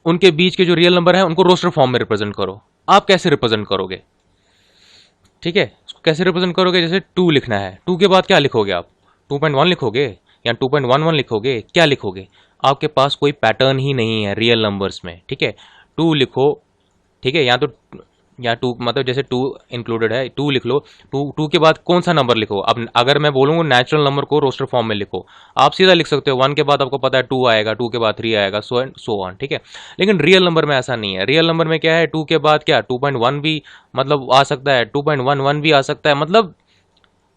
उनके बीच के जो रियल नंबर है उनको रोस्टर फॉर्म में रिप्रेजेंट करो। आप कैसे रिप्रेजेंट करोगे? ठीक है, उसको कैसे रिप्रेजेंट करोगे? जैसे 2 लिखना है, 2 के बाद क्या लिखोगे आप? 2.1 लिखोगे या 2.11 लिखोगे? क्या लिखोगे? आपके पास कोई पैटर्न ही नहीं है रियल नंबर्स में, ठीक है। 2 लिखो, ठीक है, या 2 मतलब जैसे 2 इंक्लूडेड है, 2 लिख लो। 2 के बाद कौन सा नंबर लिखो? अब अगर मैं बोलूँगा नेचुरल नंबर को रोस्टर फॉर्म में लिखो, आप सीधा लिख सकते हो 1 के बाद आपको पता है 2 आएगा, 2 के बाद 3 आएगा, सो एंड सो ऑन, ठीक है। लेकिन रियल नंबर में ऐसा नहीं है। रियल नंबर में क्या है, 2 के बाद क्या 2.1 भी मतलब आ सकता है, 2.11 भी आ सकता है, मतलब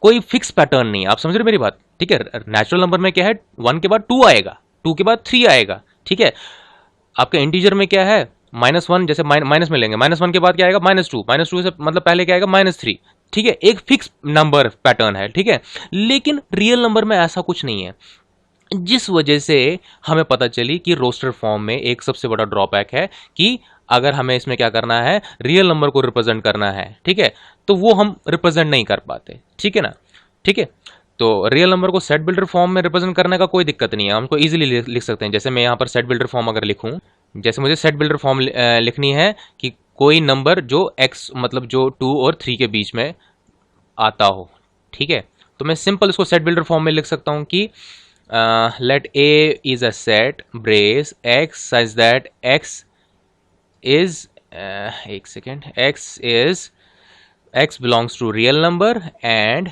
कोई फिक्स पैटर्न नहीं है। आप समझ रहे मेरी बात? ठीक है। नेचुरल नंबर में क्या है, 1 के बाद 2 आएगा, 2 के बाद 3 आएगा, ठीक है। आपके इंटीजर में क्या है, -1, जैसे माइनस में लेंगे, -1 के बाद क्या आएगा, -2, -2 से मतलब पहले क्या आएगा, -3, ठीक है। एक फिक्स नंबर पैटर्न है, ठीक है। लेकिन रियल नंबर में ऐसा कुछ नहीं है, जिस वजह से हमें पता चली कि रोस्टर फॉर्म में एक सबसे बड़ा ड्रॉबैक है कि अगर हमें इसमें क्या करना है, रियल नंबर को रिप्रेजेंट करना है, ठीक है, तो वो हम रिप्रेजेंट नहीं कर पाते, ठीक है ना, ठीक है। तो रियल नंबर को सेट बिल्डर फॉर्म में रिप्रेजेंट करने का कोई दिक्कत नहीं है, हम उसको इजीली लिख सकते हैं। जैसे मैं यहाँ पर सेट बिल्डर फॉर्म अगर लिखूँ, जैसे मुझे सेट बिल्डर फॉर्म लिखनी है कि कोई नंबर जो x मतलब जो 2 और 3 के बीच में आता हो, ठीक है, तो मैं सिंपल इसको सेट बिल्डर फॉर्म में लिख सकता हूँ कि let A is a set brace x such that x is एक second, x belongs to real number and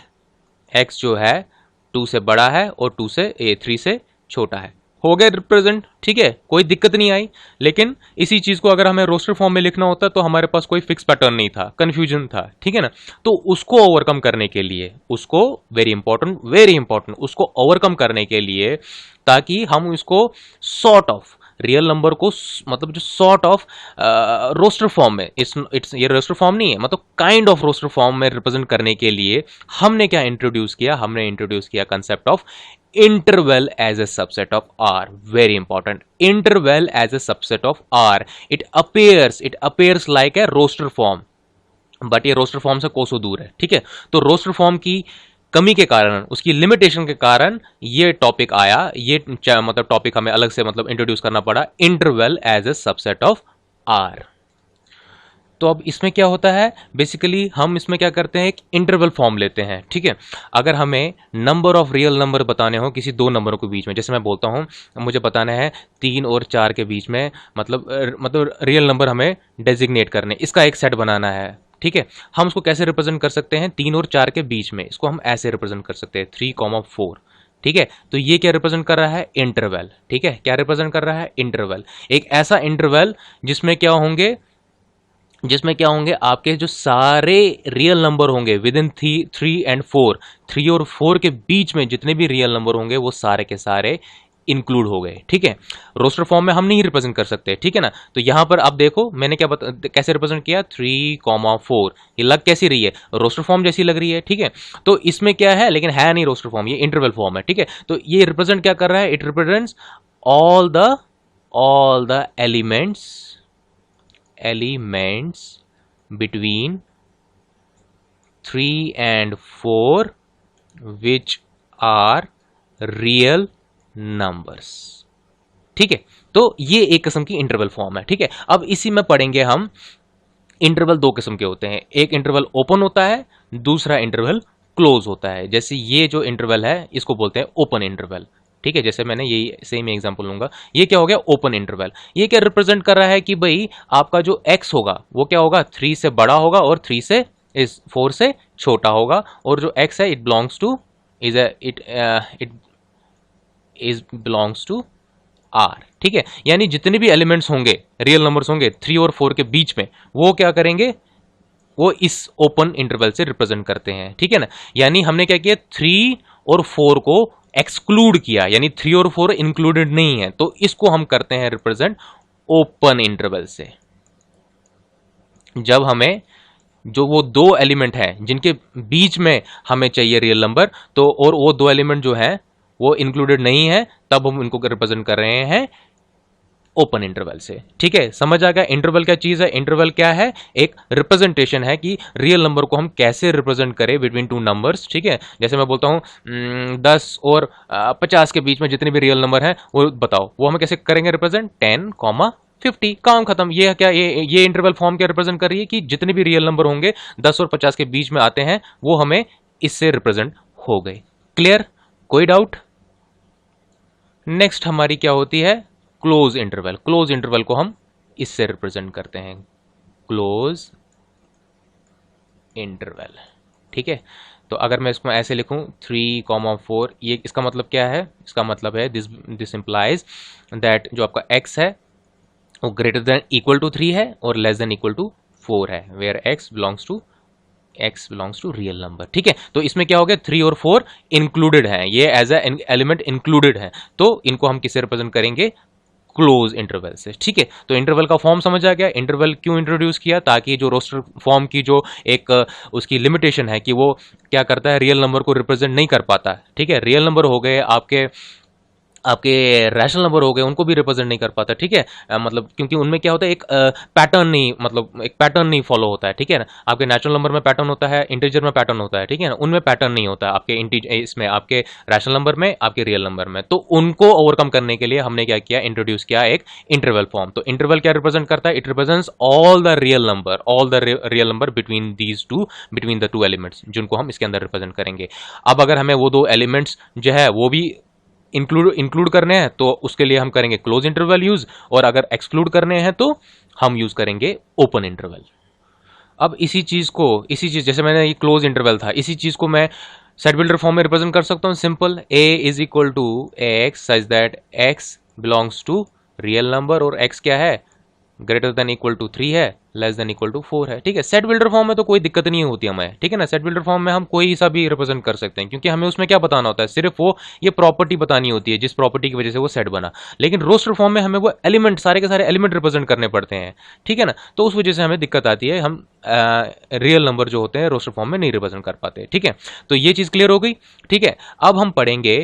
x जो है 2 से बड़ा है और 3 से छोटा है, हो गया रिप्रेजेंट। ठीक है, कोई दिक्कत नहीं आई। लेकिन इसी चीज को अगर हमें रोस्टर फॉर्म में लिखना होता तो हमारे पास कोई फिक्स पैटर्न नहीं था, कंफ्यूजन था। ठीक है ना, तो उसको ओवरकम करने के लिए, उसको वेरी इंपॉर्टेंट उसको ओवरकम करने के लिए, ताकि हम इसको सॉर्ट ऑफ रियल नंबर को मतलब जो सॉर्ट ऑफ रोस्टर फॉर्म में, इट्स ये रोस्टर फॉर्म नहीं है, मतलब काइंड ऑफ रोस्टर फॉर्म में रिप्रेजेंट करने के लिए हमने क्या इंट्रोड्यूस किया, हमने इंट्रोड्यूस किया concept of interval as a subset of R. Very important. Interval as a subset of R. It appears like a roster form, but ये रोस्टर फॉर्म से कोसों दूर है। ठीक है, तो रोस्टर फॉर्म की कमी के कारण, उसकी लिमिटेशन के कारण ये टॉपिक आया, ये मतलब टॉपिक हमें अलग से मतलब इंट्रोड्यूस करना पड़ा, interval as a subset of R. तो अब इसमें क्या होता है, बेसिकली हम इसमें क्या करते हैं, एक इंटरवल फॉर्म लेते हैं। ठीक है, अगर हमें नंबर ऑफ रियल नंबर बताने हो किसी दो नंबरों के बीच में, जैसे मैं बोलता हूं मुझे बताना है 3 और 4 के बीच में, मतलब रियल नंबर हमें डेजिग्नेट करने, इसका एक सेट बनाना है। ठीक है, हम उसको कैसे रिप्रेजेंट कर सकते हैं, 3 और 4 के बीच में, इसको हम ऐसे रिप्रेजेंट कर सकते हैं 3,4। ठीक है, तो ये क्या रिप्रेजेंट कर रहा है, इंटरवल। ठीक है, क्या रिप्रेजेंट कर रहा है, इंटरवल। एक ऐसा इंटरवल जिसमें क्या होंगे आपके जो सारे रियल नंबर होंगे विद इन 3 एंड 4, 3 और 4 के बीच में जितने भी रियल नंबर होंगे वो सारे के सारे इंक्लूड हो गए। ठीक है, रोस्टर फॉर्म में हम नहीं रिप्रेजेंट कर सकते। ठीक है ना, तो यहां पर आप देखो मैंने कैसे रिप्रेजेंट किया, 3,4, ये लग कैसी रही है, रोस्टर फॉर्म जैसी लग रही है। ठीक है, तो इसमें क्या है, लेकिन है नहीं रोस्टर फॉर्म, ये इंटरवल फॉर्म है। ठीक है, तो ये रिप्रेजेंट क्या कर रहा है, it represents all the elements between 3 and 4 which are real numbers। ठीक है, तो ये एक किस्म की इंटरवल फॉर्म है। ठीक है, अब इसी में पढ़ेंगे हम इंटरवल दो किस्म के होते हैं, एक इंटरवल ओपन होता है, दूसरा इंटरवल क्लोज होता है। जैसे ये जो इंटरवल है इसको बोलते हैं ओपन इंटरवल। ठीक है, जैसे मैंने यही सेम एग्जांपल लूंगा, ये क्या हो गया, ओपन इंटरवल। ये क्या रिप्रेजेंट कर रहा है कि भाई आपका जो x होगा वो क्या होगा, 3 से बड़ा होगा और 4 से छोटा होगा, और जो x है इट बिलोंग्स टू R। ठीक है, यानी जितने भी एलिमेंट्स होंगे, रियल नंबर्स होंगे 3 और 4 के बीच में, वो क्या करेंगे, वो इस ओपन इंटरवल से रिप्रेजेंट करते हैं। ठीक है ना, यानी हमने क्या किया, 3 और 4 को एक्सक्लूड किया, यानी 3 और 4 इंक्लूडेड नहीं है, तो इसको हम करते हैं रिप्रेजेंट ओपन इंटरवल से। जब हमें जो वो दो एलिमेंट हैं जिनके बीच में हमें चाहिए रियल नंबर, तो और वो दो एलिमेंट जो हैं वो इंक्लूडेड नहीं है, तब हम इनको रिप्रेजेंट कर रहे हैं ओपन इंटरवल से। ठीक है, समझ आ गया इंटरवल क्या चीज है। इंटरवल क्या है, एक रिप्रेजेंटेशन है कि रियल नंबर को हम कैसे रिप्रेजेंट करें बिटवीन टू नंबर्स। ठीक है, जैसे मैं बोलता हूं 10 और 50 के बीच में जितने भी रियल नंबर हैं वो बताओ, वो हम कैसे करेंगे रिप्रेजेंट, 10,50, काम खत्म। ये क्या, ये इंटरवल फॉर्म क्या रिप्रेजेंट कर रही है कि जितने भी रियल नंबर होंगे 10 और 50 के बीच में आते हैं वो हमें इससे रिप्रेजेंट हो गए। क्लियर, कोई डाउट। नेक्स्ट हमारी क्या होती है, क्लोज इंटरवल। क्लोज इंटरवल को हम इससे रिप्रेजेंट करते हैं, क्लोज इंटरवल। ठीक है, तो अगर मैं इसको ऐसे लिखूं 3,4, ये इसका मतलब क्या है, इसका मतलब है दिस इंप्लाइज दैट जो आपका x है वो ग्रेटर देन इक्वल टू 3 है और लेस देन इक्वल टू 4 है, where x belongs to real number. ठीक है, तो इसमें क्या हो गया, 3 और 4 इंक्लूडेड है, ये एज ए एलिमेंट इंक्लूडेड है, तो इनको हम किससे रिप्रेजेंट करेंगे, क्लोज इंटरवल से। ठीक है, तो इंटरवल का फॉर्म समझ आ गया। इंटरवल क्यों इंट्रोड्यूस किया, ताकि जो रोस्टर फॉर्म की जो एक उसकी लिमिटेशन है कि वो क्या करता है, रियल नंबर को रिप्रेजेंट नहीं कर पाता। ठीक है, रियल नंबर हो गए आपके रैशनल नंबर हो गए, उनको भी रिप्रेजेंट नहीं कर पाता। ठीक है, मतलब क्योंकि उनमें क्या होता है, एक पैटर्न नहीं फॉलो होता है। ठीक है ना, आपके नेचुरल नंबर में पैटर्न होता है, इंटीजर में पैटर्न होता है। ठीक है ना, उनमें पैटर्न नहीं होता है आपके इसमें, आपके रैशनल नंबर में, आपके रियल नंबर में। तो उनको ओवरकम करने के लिए हमने क्या किया, इंट्रोड्यूस किया एक इंटरवल फॉर्म। तो इंटरवल क्या रिप्रेजेंट करता है, it represents all the real number between the two elements, जिनको हम इसके अंदर रिप्रेजेंट करेंगे। अब अगर हमें वो दो एलिमेंट्स जो है वो भी इंक्लूड करने हैं तो उसके लिए हम करेंगे क्लोज इंटरवल यूज, और अगर एक्सक्लूड करने हैं तो हम यूज करेंगे ओपन इंटरवल। अब इसी चीज जैसे मैंने ये क्लोज इंटरवल था, इसी चीज को मैं सेट बिल्डर फॉर्म में रिप्रेजेंट कर सकता हूँ simple, a is equal to x such that x belongs to real number और x क्या है, ग्रेटर देन इक्वल टू 3 है, लेस देन इक्वल टू 4 है। ठीक है, सेट बिल्डर फॉर्म में तो कोई दिक्कत नहीं होती हमें, ठीक है ना। सेट बिल्डर फॉर्म में हम कोई सा भी रिप्रेजेंट कर सकते हैं, क्योंकि हमें उसमें क्या बताना होता है, सिर्फ वो ये प्रॉपर्टी बतानी होती है जिस प्रॉपर्टी की वजह से वो सेट बना। लेकिन रोस्टर फॉर्म में हमें वो एलिमेंट, सारे के सारे एलिमेंट रिप्रेजेंट करने पड़ते हैं, ठीक है ना। तो उस वजह से हमें दिक्कत आती है, हम रियल नंबर जो होते हैं रोस्टर फॉर्म में नहीं रिप्रेजेंट कर पाते। ठीक है, तो ये चीज़ क्लियर हो गई। ठीक है, अब हम पढ़ेंगे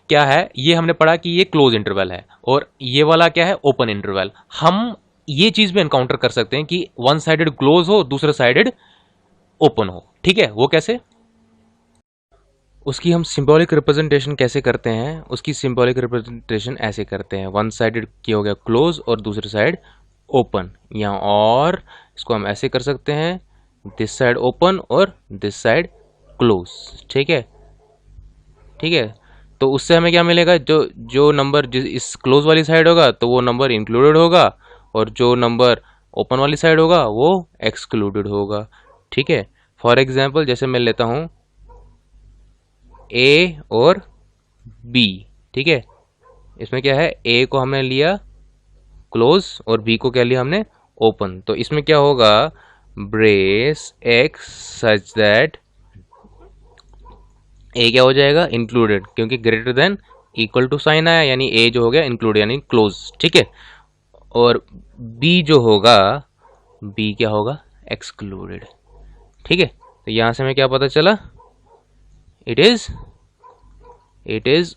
क्या है, ये हमने पढ़ा कि ये क्लोज इंटरवल है और ये वाला क्या है, ओपन इंटरवल। हम ये चीज भी एनकाउंटर कर सकते हैं कि वन साइडेड क्लोज हो, दूसरा साइडेड ओपन हो। ठीक है, वो कैसे, उसकी हम सिंबॉलिक रिप्रेजेंटेशन कैसे करते हैं, उसकी सिंबॉलिक रिप्रेजेंटेशन ऐसे करते हैं, वन साइडेड क्या हो गया क्लोज और दूसरी साइड ओपन, यहाँ और इसको हम ऐसे कर सकते हैं, दिस साइड ओपन और दिस साइड क्लोज। ठीक है, ठीक है, तो उससे हमें क्या मिलेगा, जो जो नंबर जिस इस क्लोज वाली साइड होगा तो वो नंबर इंक्लूडेड होगा, और जो नंबर ओपन वाली साइड होगा वो एक्सक्लूडेड होगा। ठीक है, फॉर एग्जांपल जैसे मैं लेता हूँ ए और बी। ठीक है, इसमें क्या है, ए को हमने लिया क्लोज और बी को क्या लिया हमने, ओपन। तो इसमें क्या होगा, brace x such that A क्या हो जाएगा, इंक्लूडेड, क्योंकि greater than equal to sign आया, यानी ए जो हो गया इंक्लूड यानी क्लोज। ठीक है, और बी जो होगा, बी क्या होगा, एक्सक्लूडेड। ठीक है, तो यहां से हमें क्या पता चला, इट इज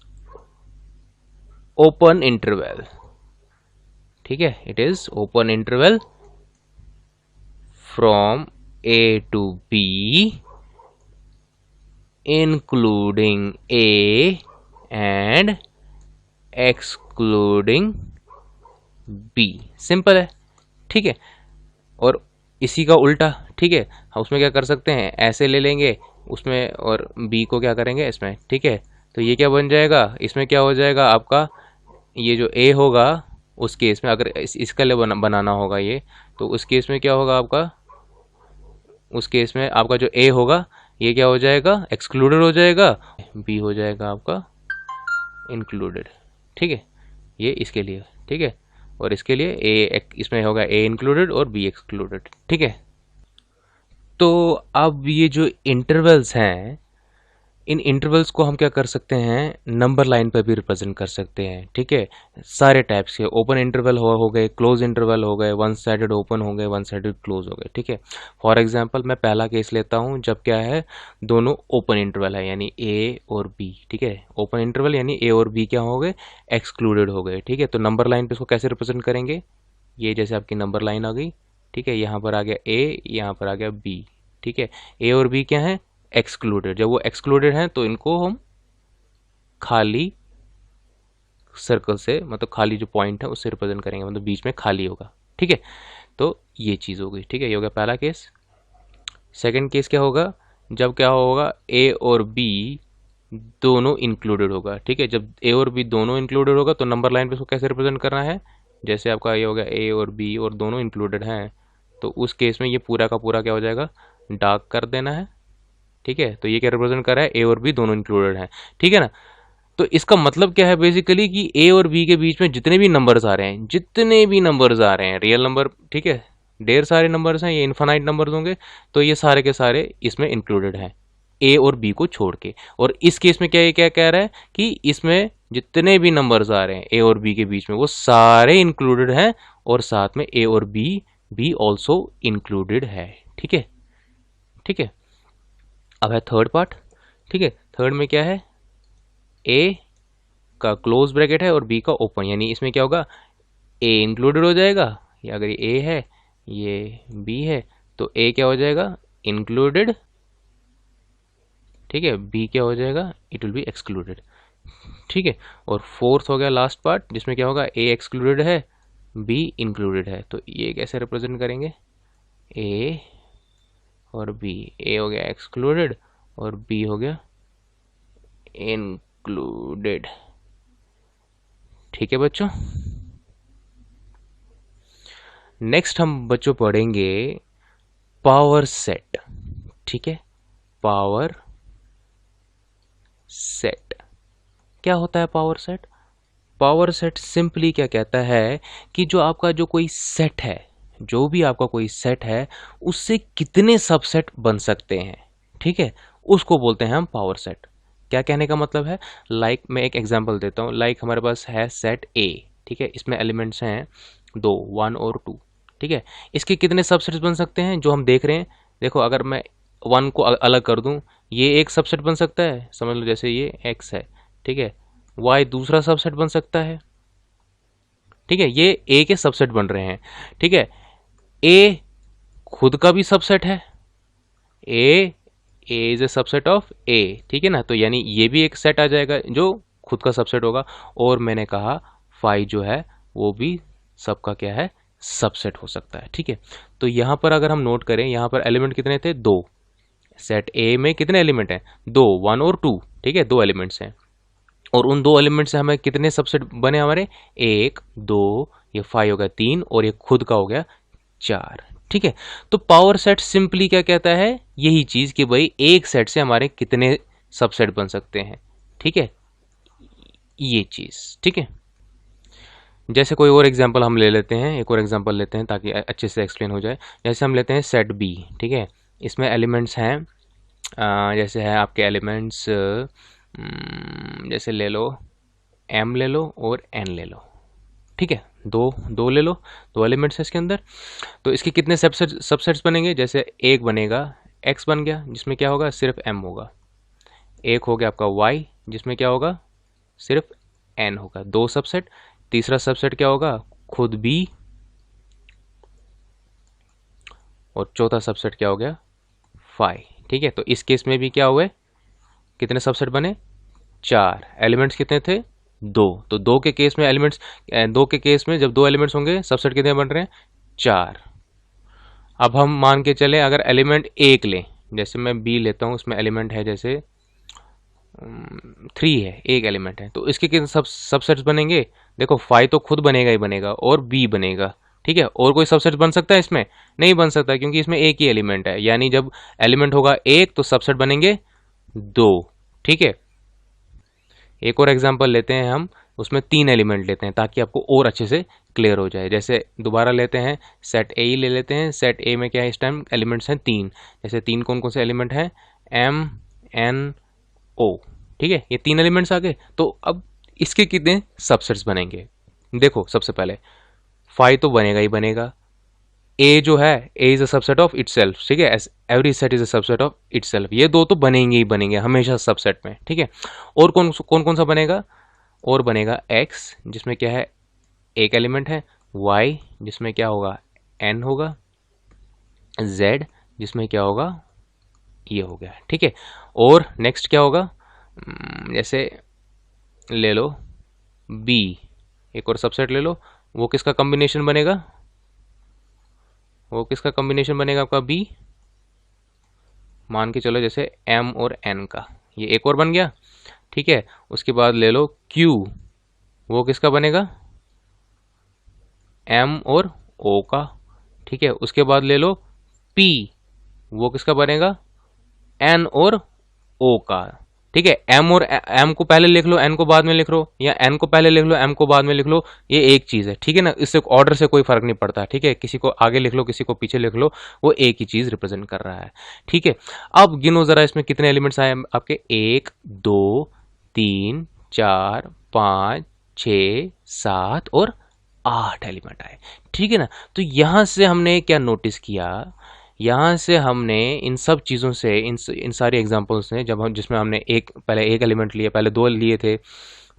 ओपन इंटरवल। ठीक है, it is open interval from A to B including A and excluding B. Simple है। ठीक है, और इसी का उल्टा, ठीक है, हम उसमें क्या कर सकते हैं, ऐसे ले लेंगे उसमें और बी को क्या करेंगे इसमें। ठीक है, तो ये क्या बन जाएगा, इसमें क्या हो जाएगा आपका, ये जो ए होगा उस केस में, अगर इसका लिए बनाना होगा ये, तो उस केस में क्या होगा आपका, उस केस में आपका जो ए होगा ये क्या हो जाएगा, एक्सक्लूडेड हो जाएगा, बी हो जाएगा आपका इंक्लूडेड। ठीक है, ये इसके लिए। ठीक है, और इसके लिए ए, इसमें होगा ए इंक्लूडेड और बी एक्सक्लूडेड। ठीक है, तो अब ये जो इंटरवल्स हैं, इन इंटरवल्स को हम क्या कर सकते हैं, नंबर लाइन पर भी रिप्रेजेंट कर सकते हैं। ठीक है, सारे टाइप्स के ओपन इंटरवल हो गए, क्लोज इंटरवल हो गए, वन साइडेड ओपन हो गए, वन साइडेड क्लोज हो गए। ठीक है, फॉर एग्जांपल मैं पहला केस लेता हूं, जब क्या है, दोनों ओपन इंटरवल है, यानी ए और बी। ठीक है, ओपन इंटरवल यानी ए और बी क्या हो गए, एक्सक्लूडेड हो गए। ठीक है, तो नंबर लाइन पे इसको कैसे रिप्रेजेंट करेंगे, ये जैसे आपकी नंबर लाइन आ गई। ठीक है, यहाँ पर आ गया ए, यहाँ पर आ गया बी। ठीक है, ए और बी क्या है, एक्सक्लूडेड। जब वो एक्सक्लूडेड हैं तो इनको हम खाली सर्कल से, मतलब खाली जो पॉइंट है उससे रिप्रेजेंट करेंगे, मतलब बीच में खाली होगा। ठीक है, तो ये चीज़ हो गई। ठीक है, ये हो गया पहला केस। सेकंड केस क्या होगा, जब क्या होगा, ए और बी दोनों इंक्लूडेड होगा। ठीक है, जब ए और बी दोनों इंक्लूडेड होगा तो नंबर लाइन पे इसको कैसे रिप्रेजेंट करना है, जैसे आपका ये हो गया ए और बी और दोनों इंक्लूडेड हैं, तो उस केस में ये पूरा का पूरा क्या हो जाएगा, डार्क कर देना है। ठीक है, तो ये क्या रिप्रेजेंट कर रहा है, ए और बी दोनों इंक्लूडेड हैं। ठीक है ना, तो इसका मतलब क्या है बेसिकली कि ए और बी के बीच में जितने भी नंबर्स आ रहे हैं, जितने भी नंबर्स आ रहे हैं रियल नंबर, ठीक है, ढेर सारे नंबर्स हैं, ये इन्फानाइट नंबर्स होंगे, तो ये सारे के सारे इसमें इंक्लूडेड हैं ए और बी को छोड़ के। और इस केस में क्या ये क्या कह रहा है कि इसमें जितने भी नंबर्स आ रहे हैं ए और बी के बीच में वो सारे इंक्लूडेड हैं, और साथ में ए और बी भी ऑल्सो इंक्लूडेड है। ठीक है, ठीक है, अब है थर्ड पार्ट। ठीक है, थर्ड में क्या है, ए का क्लोज ब्रैकेट है और बी का ओपन, यानी इसमें क्या होगा, ए इंक्लूडेड हो जाएगा, या अगर ये ए है ये बी है तो ए क्या हो जाएगा, इंक्लूडेड। ठीक है, बी क्या हो जाएगा, इट विल बी एक्सक्लूडेड। ठीक है, और फोर्थ हो गया लास्ट पार्ट, जिसमें क्या होगा, ए एक्सक्लूडेड है, बी इंक्लूडेड है, तो ये कैसे रिप्रेजेंट करेंगे, ए और बी, ए हो गया एक्सक्लूडेड और बी हो गया इंक्लूडेड। ठीक है बच्चों, नेक्स्ट हम बच्चों पढ़ेंगे पावर सेट। ठीक है, पावर सेट। क्या होता है power set? Power set simply क्या कहता है कि जो आपका जो कोई सेट है, जो भी आपका कोई सेट है, उससे कितने सबसेट बन सकते हैं, ठीक है, उसको बोलते हैं हम पावर सेट। क्या कहने का मतलब है? लाइक मैं एक एग्जांपल देता हूँ। लाइक हमारे पास है सेट ए, ठीक है, इसमें एलिमेंट्स हैं दो, 1 और 2, ठीक है। इसके कितने सबसेट्स बन सकते हैं जो हम देख रहे हैं? देखो, अगर मैं 1 को अलग कर दूं, ये एक सबसेट बन सकता है, समझ लो जैसे ये x है, ठीक है, y दूसरा सबसेट बन सकता है, ठीक है, ये a के सबसेट बन रहे हैं, ठीक है। a खुद का भी सबसेट है, a is a subset of a, ठीक है ना, तो यानी ये भी एक सेट आ जाएगा जो खुद का सबसेट होगा। और मैंने कहा फाई जो है वो भी सबका क्या है, सबसेट हो सकता है, ठीक है। तो यहां पर अगर हम नोट करें, यहां पर एलिमेंट कितने थे? दो। सेट ए में कितने एलिमेंट हैं? दो, 1 और 2, ठीक है, दो एलिमेंट्स हैं। और उन दो एलिमेंट से हमें कितने सबसेट बने हमारे? 1 2, ये 5 हो गया 3, और ये खुद का हो गया 4, ठीक है। तो पावर सेट सिंपली क्या कहता है? यही चीज कि भाई एक सेट से हमारे कितने सबसेट बन सकते हैं, ठीक है, ये चीज, ठीक है। जैसे कोई और एग्जांपल हम ले लेते हैं, एक और एग्जांपल लेते हैं ताकि अच्छे से एक्सप्लेन हो जाए। जैसे हम लेते हैं सेट बी, ठीक है, इसमें एलिमेंट्स हैं जैसे है आपके एलिमेंट्स, जैसे ले लो m ले लो और n ले लो, ठीक है, दो दो ले लो, दो एलिमेंट्स है इसके अंदर। तो इसके कितने सबसेट्स बनेंगे? जैसे एक बनेगा x बन गया, जिसमें क्या होगा? सिर्फ m होगा। एक हो गया आपका y, जिसमें क्या होगा? सिर्फ n होगा, दो सबसेट। तीसरा सबसेट क्या होगा? खुद b। और चौथा सबसेट क्या हो गया? फाई, ठीक है। तो इस केस में भी क्या हुए? कितने सबसेट बने? 4। एलिमेंट्स कितने थे? दो। तो दो के केस में एलिमेंट्स, दो के केस में जब दो एलिमेंट्स होंगे सबसेट कितने बन रहे हैं? 4। अब हम मान के चले अगर एलिमेंट एक लें, जैसे मैं बी लेता हूं, उसमें एलिमेंट है जैसे 3 है, एक एलिमेंट है, तो इसके कितने सबसेट्स बनेंगे? देखो 5 तो खुद बनेगा ही बनेगा और बी बनेगा, ठीक है। और कोई सबसेट बन सकता है इसमें? नहीं बन सकता, क्योंकि इसमें एक ही एलिमेंट है। यानी जब एलिमेंट होगा एक तो सबसेट बनेंगे दो, ठीक है। एक और एग्जांपल लेते हैं हम, उसमें 3 एलिमेंट लेते हैं ताकि आपको और अच्छे से क्लियर हो जाए। जैसे दोबारा लेते हैं सेट ए ले लेते हैं। सेट ए में क्या है इस टाइम? एलिमेंट्स हैं 3। जैसे 3 कौन कौन से एलिमेंट हैं? एम एन ओ, ठीक है, ये 3 एलिमेंट्स आ गए। तो अब इसके कितने सबसेट्स बनेंगे? देखो, सबसे पहले 5 तो बनेगा ही बनेगा। ए जो है, A is a subset of itself, ठीक है, every set is a subset of itself. ये दो तो बनेंगे ही बनेंगे हमेशा सबसेट में, ठीक है। और कौन कौन कौन सा बनेगा? और बनेगा एक्स, जिसमें क्या है? एक एलिमेंट है। वाई, जिसमें क्या होगा? एन होगा। जेड, जिसमें क्या होगा? ये हो गया, ठीक है। और नेक्स्ट क्या होगा? जैसे ले लो बी, एक और सबसेट ले लो, वो किसका कॉम्बिनेशन बनेगा? वो किसका कॉम्बिनेशन बनेगा आपका? बी। मान के चलो जैसे एम और एन का, ये एक और बन गया, ठीक है। उसके बाद ले लो क्यू, वो किसका बनेगा? एम और ओ का, ठीक है। उसके बाद ले लो पी, वो किसका बनेगा? एन और ओ का, ठीक है। एम और एम को पहले लिख लो, एन को बाद में लिख लो, या एन को पहले लिख लो, एम को बाद में लिख लो, ये एक चीज है, ठीक है ना। इससे ऑर्डर से कोई फर्क नहीं पड़ता, ठीक है। किसी को आगे लिख लो, किसी को पीछे लिख लो, वो एक ही चीज रिप्रेजेंट कर रहा है, ठीक है। अब गिनो जरा इसमें कितने एलिमेंट्स आए आपके? 1 2 3 4 5 6 7 और 8 एलिमेंट आए, ठीक है ना। तो यहां से हमने क्या नोटिस किया? यहाँ से हमने इन सब चीज़ों से, इन सारी एग्जांपल्स से, जब हम जिसमें हमने पहले एक एलिमेंट लिए, पहले दो लिए थे,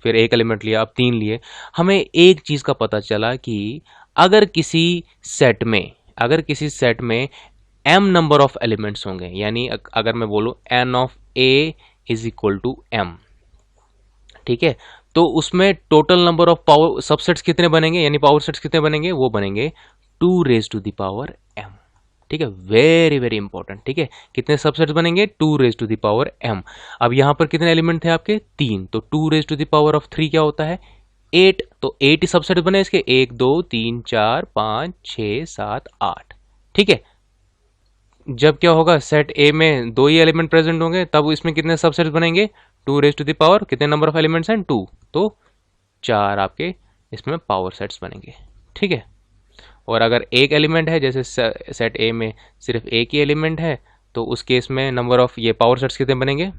फिर एक एलिमेंट लिया, अब 3 लिए, हमें एक चीज़ का पता चला कि अगर किसी सेट में m नंबर ऑफ एलिमेंट्स होंगे, यानी अगर मैं बोलूँ n of a is equal to m, ठीक है, तो उसमें total number of power subsets कितने बनेंगे, यानी पावर सेट्स कितने बनेंगे? वो बनेंगे 2 raise to the power m, ठीक है। वेरी वेरी इंपॉर्टेंट, ठीक है। कितने सबसेट्स बनेंगे? 2 raise to the power m। अब यहां पर कितने एलिमेंट थे आपके? 3, तो 2 raise to the power of 3 क्या होता है? 8। तो 8 ही सबसेट बने इसके, 1 2 3 4 5 6 7 8, ठीक है। जब क्या होगा, सेट ए में 2 ही एलिमेंट प्रेजेंट होंगे, तब इसमें कितने सबसेट्स बनेंगे, 2 रेज टू द पावर, कितने नंबर ऑफ एलिमेंट्स हैं, 2, तो 4 आपके इसमें पावर सेट्स बनेंगे। ठीक है, और अगर एक एलिमेंट है, जैसे सेट ए में सिर्फ एक ही एलिमेंट है, तो उस केस में नंबर ऑफ ये पावर सेट्स कितने बनेंगे,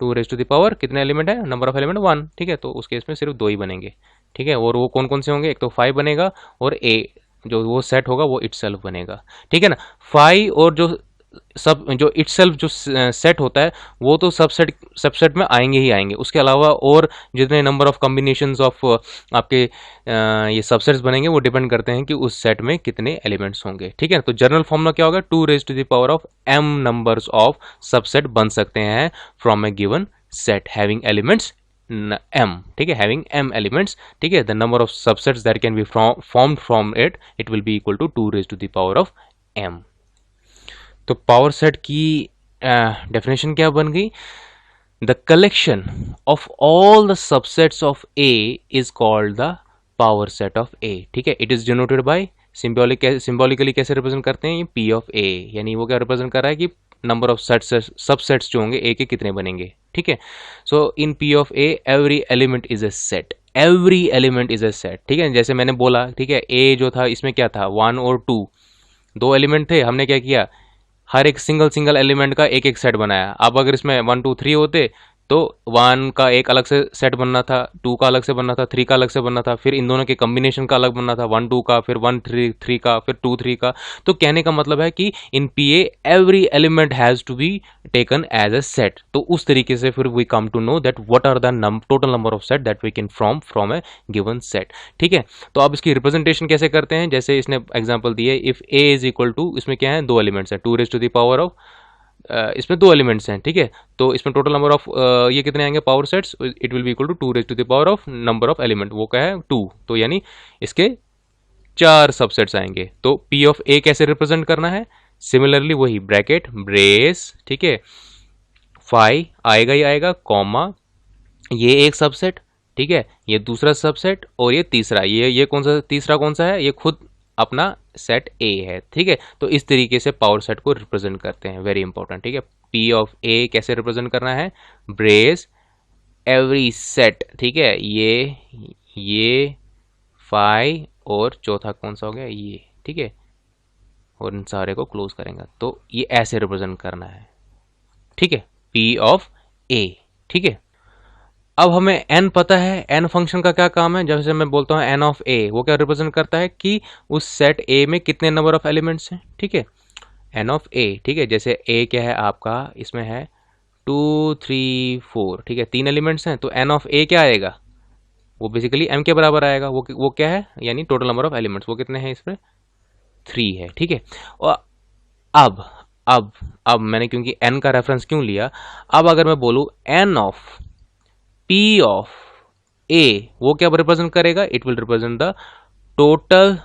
2 रेज टू द पावर, कितने एलिमेंट है, नंबर ऑफ एलिमेंट 1। ठीक है, तो उस केस में सिर्फ 2 ही बनेंगे। ठीक है, और वो कौन कौन से होंगे, एक तो 5 बनेगा, और ए जो वो सेट होगा वो इटसेल्फ बनेगा। ठीक है ना, 5 और जो इटसेल्फ जो सेट होता है वो तो सबसेट में आएंगे ही आएंगे, उसके अलावा और जितने नंबर ऑफ कॉम्बिनेशंस ऑफ आपके ये सबसेट्स बनेंगे वो डिपेंड करते हैं कि उस सेट में कितने एलिमेंट्स होंगे। ठीक है, तो जनरल फॉर्मूला क्या होगा, 2 raise to the power of m numbers of subset बन सकते हैं from a given set having elements m। ठीक है, हैविंग m एलिमेंट्स। ठीक है, the number of subsets that can be formed from it will be equal to 2 raise to the power of m। तो power set की definition क्या बन गई, the collection of all the subsets of A is called the power set of A. ठीक है, it is denoted by symbolically कैसे represent करते हैं, ये पी ऑफ ए, यानी वो क्या रिप्रेजेंट कर रहा है कि नंबर ऑफ सबसेट्स जो होंगे ए के कितने बनेंगे। ठीक है, so in P of A every element is a set, every element is a set. ठीक है, जैसे मैंने बोला, ठीक है, ए जो था इसमें क्या था, 1 और 2, 2 एलिमेंट थे, हमने क्या किया, हर एक सिंगल एलिमेंट का एक एक सेट बनाया। अब अगर इसमें 1 2 3 होते तो 1 का एक अलग से सेट बनना था, 2 का अलग से बनना था, 3 का अलग से बनना था, फिर इन दोनों के कॉम्बिनेशन का अलग बनना था, 1 2 का, फिर 1 3 का, फिर 2 3 का। तो कहने का मतलब है कि in P A every element has to be taken as a set. तो उस तरीके से फिर we come to know that what are the total number of set that we can from a given set. ठीक है, तो अब इसकी रिप्रेजेंटेशन कैसे करते हैं, जैसे इसने एग्जाम्पल दिए, if A is equal to, इसमें क्या है, 2 एलिमेंट्स है, 2 raise to the power of, इसमें 2 एलिमेंट्स हैं। ठीक है, तो इसमें टोटल नंबर ऑफ ये कितने आएंगे power sets, it will be equal to 2 raise to the power of number of element, वो क्या है 2, तो यानी इसके 4 सबसेट्स आएंगे। तो पी ऑफ ए कैसे रिप्रेजेंट करना है, सिमिलरली वही ब्रैकेट ब्रेस, ठीक है, 5 आएगा ही आएगा, कॉमा, ये एक सबसेट, ठीक है, ये दूसरा सबसेट, और ये तीसरा, ये कौन सा, तीसरा कौन सा है, ये खुद अपना सेट ए है। ठीक है, तो इस तरीके से पावर सेट को रिप्रेजेंट करते हैं, वेरी इंपॉर्टेंट। ठीक है, पी ऑफ ए कैसे रिप्रेजेंट करना है, ब्रेस एवरी सेट, ठीक है, ये 5 और चौथा कौन सा हो गया, ये, ठीक है, और इन सारे को क्लोज करेंगे, तो ये ऐसे रिप्रेजेंट करना है। ठीक है, पी ऑफ ए। ठीक है, अब हमें n पता है, n फंक्शन का क्या काम है, जैसे मैं बोलता हूँ n ऑफ a, वो क्या रिप्रेजेंट करता है कि उस सेट a में कितने नंबर ऑफ एलिमेंट्स हैं। ठीक है, n ऑफ a, ठीक है, जैसे a क्या है आपका, इसमें है 2 3 4, ठीक है, 3 एलिमेंट्स हैं, तो n ऑफ a क्या आएगा, वो बेसिकली m के बराबर आएगा, वो क्या है, यानी टोटल नंबर ऑफ एलिमेंट्स, वो कितने हैं इसमें, 3 है। ठीक है, और अब मैंने क्योंकि n का रेफरेंस क्यों लिया, अब अगर मैं बोलूँ n of P of A, वो क्या रिप्रेजेंट करेगा, it will represent the total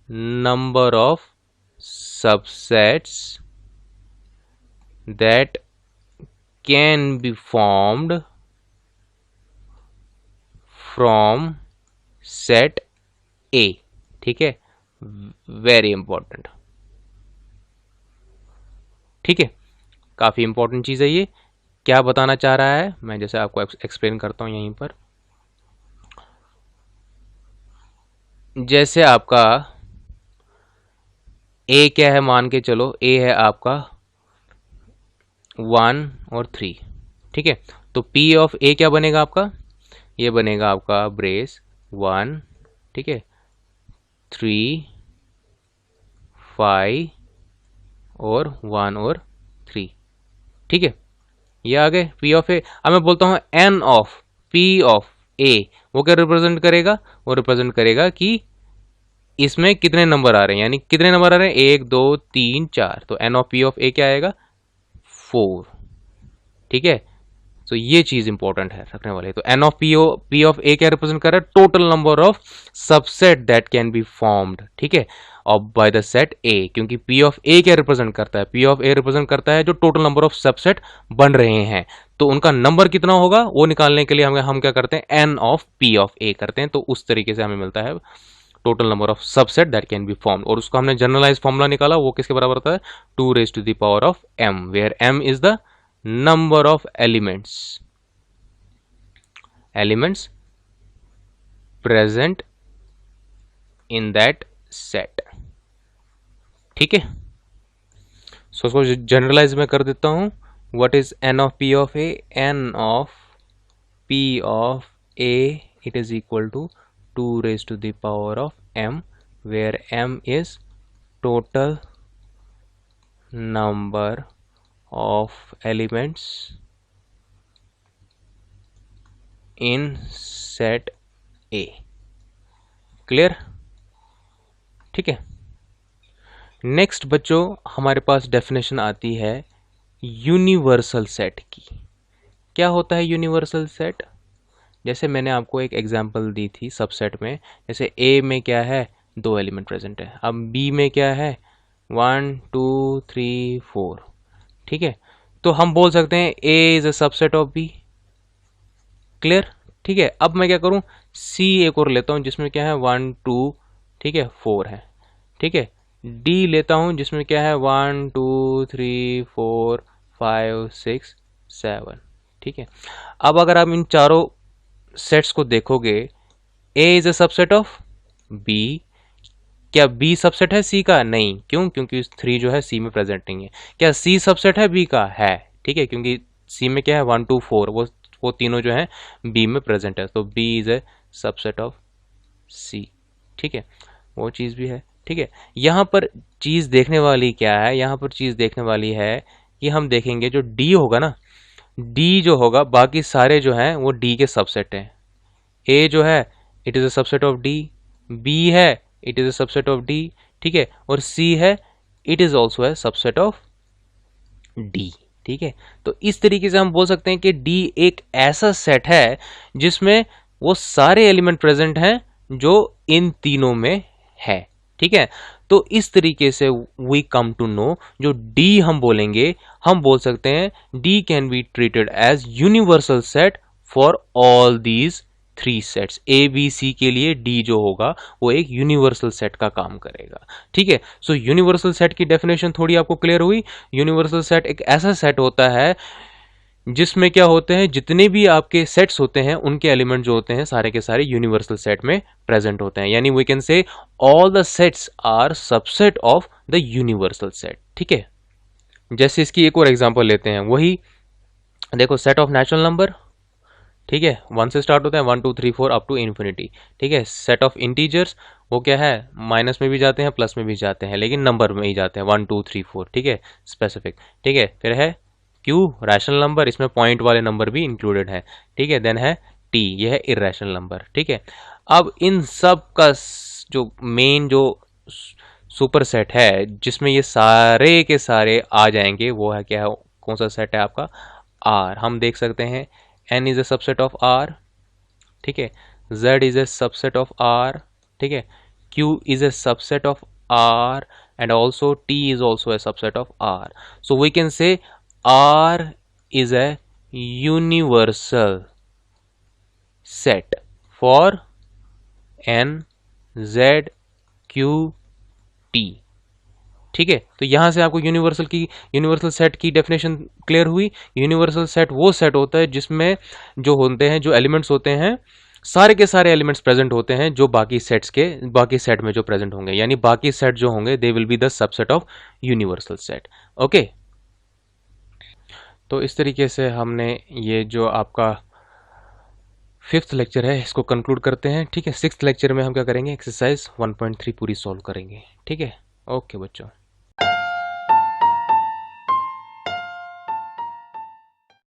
number of subsets that can be formed from set A। ठीक है, वेरी इंपॉर्टेंट। ठीक है, काफी इंपॉर्टेंट चीज है ये। क्या बताना चाह रहा है, मैं जैसे आपको एक्सप्लेन करता हूं यहीं पर, जैसे आपका ए क्या है, मान के चलो ए है आपका 1 और 3, ठीक है, तो पी ऑफ ए क्या बनेगा आपका, ये बनेगा आपका ब्रेस 1, ठीक है, 3 5 और 1 और 3, ठीक है, ये आ गए पी ऑफ ए। अब मैं बोलता हूं एन ऑफ पी ऑफ ए, वो क्या रिप्रेजेंट करेगा, वो रिप्रेजेंट करेगा कि इसमें कितने नंबर आ रहे हैं, यानी कितने नंबर आ रहे हैं, 1 2 3 4, तो N of P of A क्या आएगा, 4। ठीक है, तो ये चीज इंपॉर्टेंट है रखने वाले। तो N of P of A क्या रिप्रेजेंट कर रहा है, total number of subset that can be formed, ठीक है, और बाय द सेट ए, क्योंकि पी ऑफ ए क्या रिप्रेजेंट करता है, पी ऑफ ए रिप्रेजेंट करता है जो टोटल नंबर ऑफ सबसेट बन रहे हैं, तो उनका नंबर कितना होगा वो निकालने के लिए हम क्या करते हैं, एन ऑफ पी ऑफ ए करते हैं, तो उस तरीके से हमें मिलता है total number of subset that can be formed, और उसको हमने जनरलाइज फॉर्मूला निकाला, वो किसके बराबर होता है 2 raised to the power of m, where m is the number of elements present in that set. ठीक है, सो उसको जनरलाइज में कर देता हूं। What is n of p of a? n of p of a it is equal to 2 raised to the power of m, where m is total number of elements in set A। Clear? ठीक है, next बच्चों हमारे पास definition आती है universal set की। क्या होता है यूनिवर्सल सेट? जैसे मैंने आपको एक एग्जांपल दी थी सबसेट में, जैसे A में क्या है 2 एलिमेंट प्रेजेंट है, अब B में क्या है 1 2 3 4। ठीक है, तो हम बोल सकते हैं A is a subset of B। Clear? ठीक है, अब मैं क्या करूं C एक और लेता हूं जिसमें क्या है 1 2 ठीक है 4 है। ठीक है, D लेता हूं जिसमें क्या है 1 2 3 4 5 6 7। ठीक है, अब अगर आप इन चारों सेट्स को देखोगे, A is a subset of B। क्या B सबसेट है C का? नहीं, क्यों? क्योंकि 3 जो है C में प्रेजेंट नहीं है। क्या C सबसेट है B का? है। ठीक है, क्योंकि C में क्या है 1 2 4, वो तीनों जो है B में प्रेजेंट है, तो B is a subset of C। ठीक है, वो चीज़ भी है। ठीक है, यहाँ पर चीज़ देखने वाली क्या है, यहाँ पर चीज़ देखने वाली है कि हम देखेंगे जो D होगा ना, D जो होगा बाकी सारे जो हैं वो D के सबसेट हैं। A जो है it is a subset of D, B है it is a subset of D, ठीक है, और C है it is also a subset of D। ठीक है, तो इस तरीके से हम बोल सकते हैं कि D एक ऐसा सेट है जिसमें वो सारे एलिमेंट प्रेजेंट हैं जो इन तीनों में है। ठीक है, तो इस तरीके से वी कम टू नो जो D हम बोलेंगे, हम बोल सकते हैं D can be treated as universal set for all these 3 sets. A B C के लिए D जो होगा वो एक यूनिवर्सल सेट का काम करेगा। ठीक है, सो यूनिवर्सल सेट की डेफिनेशन थोड़ी आपको क्लियर हुई। यूनिवर्सल सेट एक ऐसा सेट होता है जिसमें क्या होते हैं, जितने भी आपके सेट्स होते हैं उनके एलिमेंट जो होते हैं सारे के सारे यूनिवर्सल सेट में प्रेजेंट होते हैं, यानी we can say all the sets are subset of the universal set. ठीक है, जैसे इसकी एक और एग्जांपल लेते हैं, वही देखो सेट ऑफ नेचुरल नंबर। ठीक है, 1 से स्टार्ट होता है 1 2 3 4 अप टू इन्फिनिटी। ठीक है, सेट ऑफ इंटीजर्स वो क्या है माइनस में भी जाते हैं प्लस में भी जाते हैं, लेकिन नंबर में ही जाते हैं 1 2 3 4। ठीक है, स्पेसिफिक। ठीक है, फिर है Q रैशनल नंबर, इसमें पॉइंट वाले नंबर भी इंक्लूडेड है। ठीक है, देन है T, यह है इरेशनल नंबर। ठीक है, अब इन सब का जो मेन जो सुपर सेट है जिसमें ये सारे के सारे आ जाएंगे वो है क्या है, कौन सा सेट है आपका R। हम देख सकते हैं N is a subset of R। ठीक है, Z is a subset of R। ठीक है, Q is a subset of R and also T is also a subset of R. So we can say R is a universal set for N Z Q T। ठीक है, तो यहां से आपको universal set की definition clear हुई। Universal set वो set होता है जिसमें जो होते हैं, जो एलिमेंट्स होते हैं, सारे के सारे एलिमेंट्स प्रेजेंट होते हैं जो बाकी सेट में जो प्रेजेंट होंगे, यानी बाकी सेट जो होंगे they will be the subset of universal set. Okay, तो इस तरीके से हमने ये जो आपका 5th लेक्चर है इसको कंक्लूड करते हैं। ठीक है, 6th लेक्चर में हम क्या करेंगे, एक्सरसाइज 1.3 पूरी सॉल्व करेंगे। ठीक है, ओके बच्चों।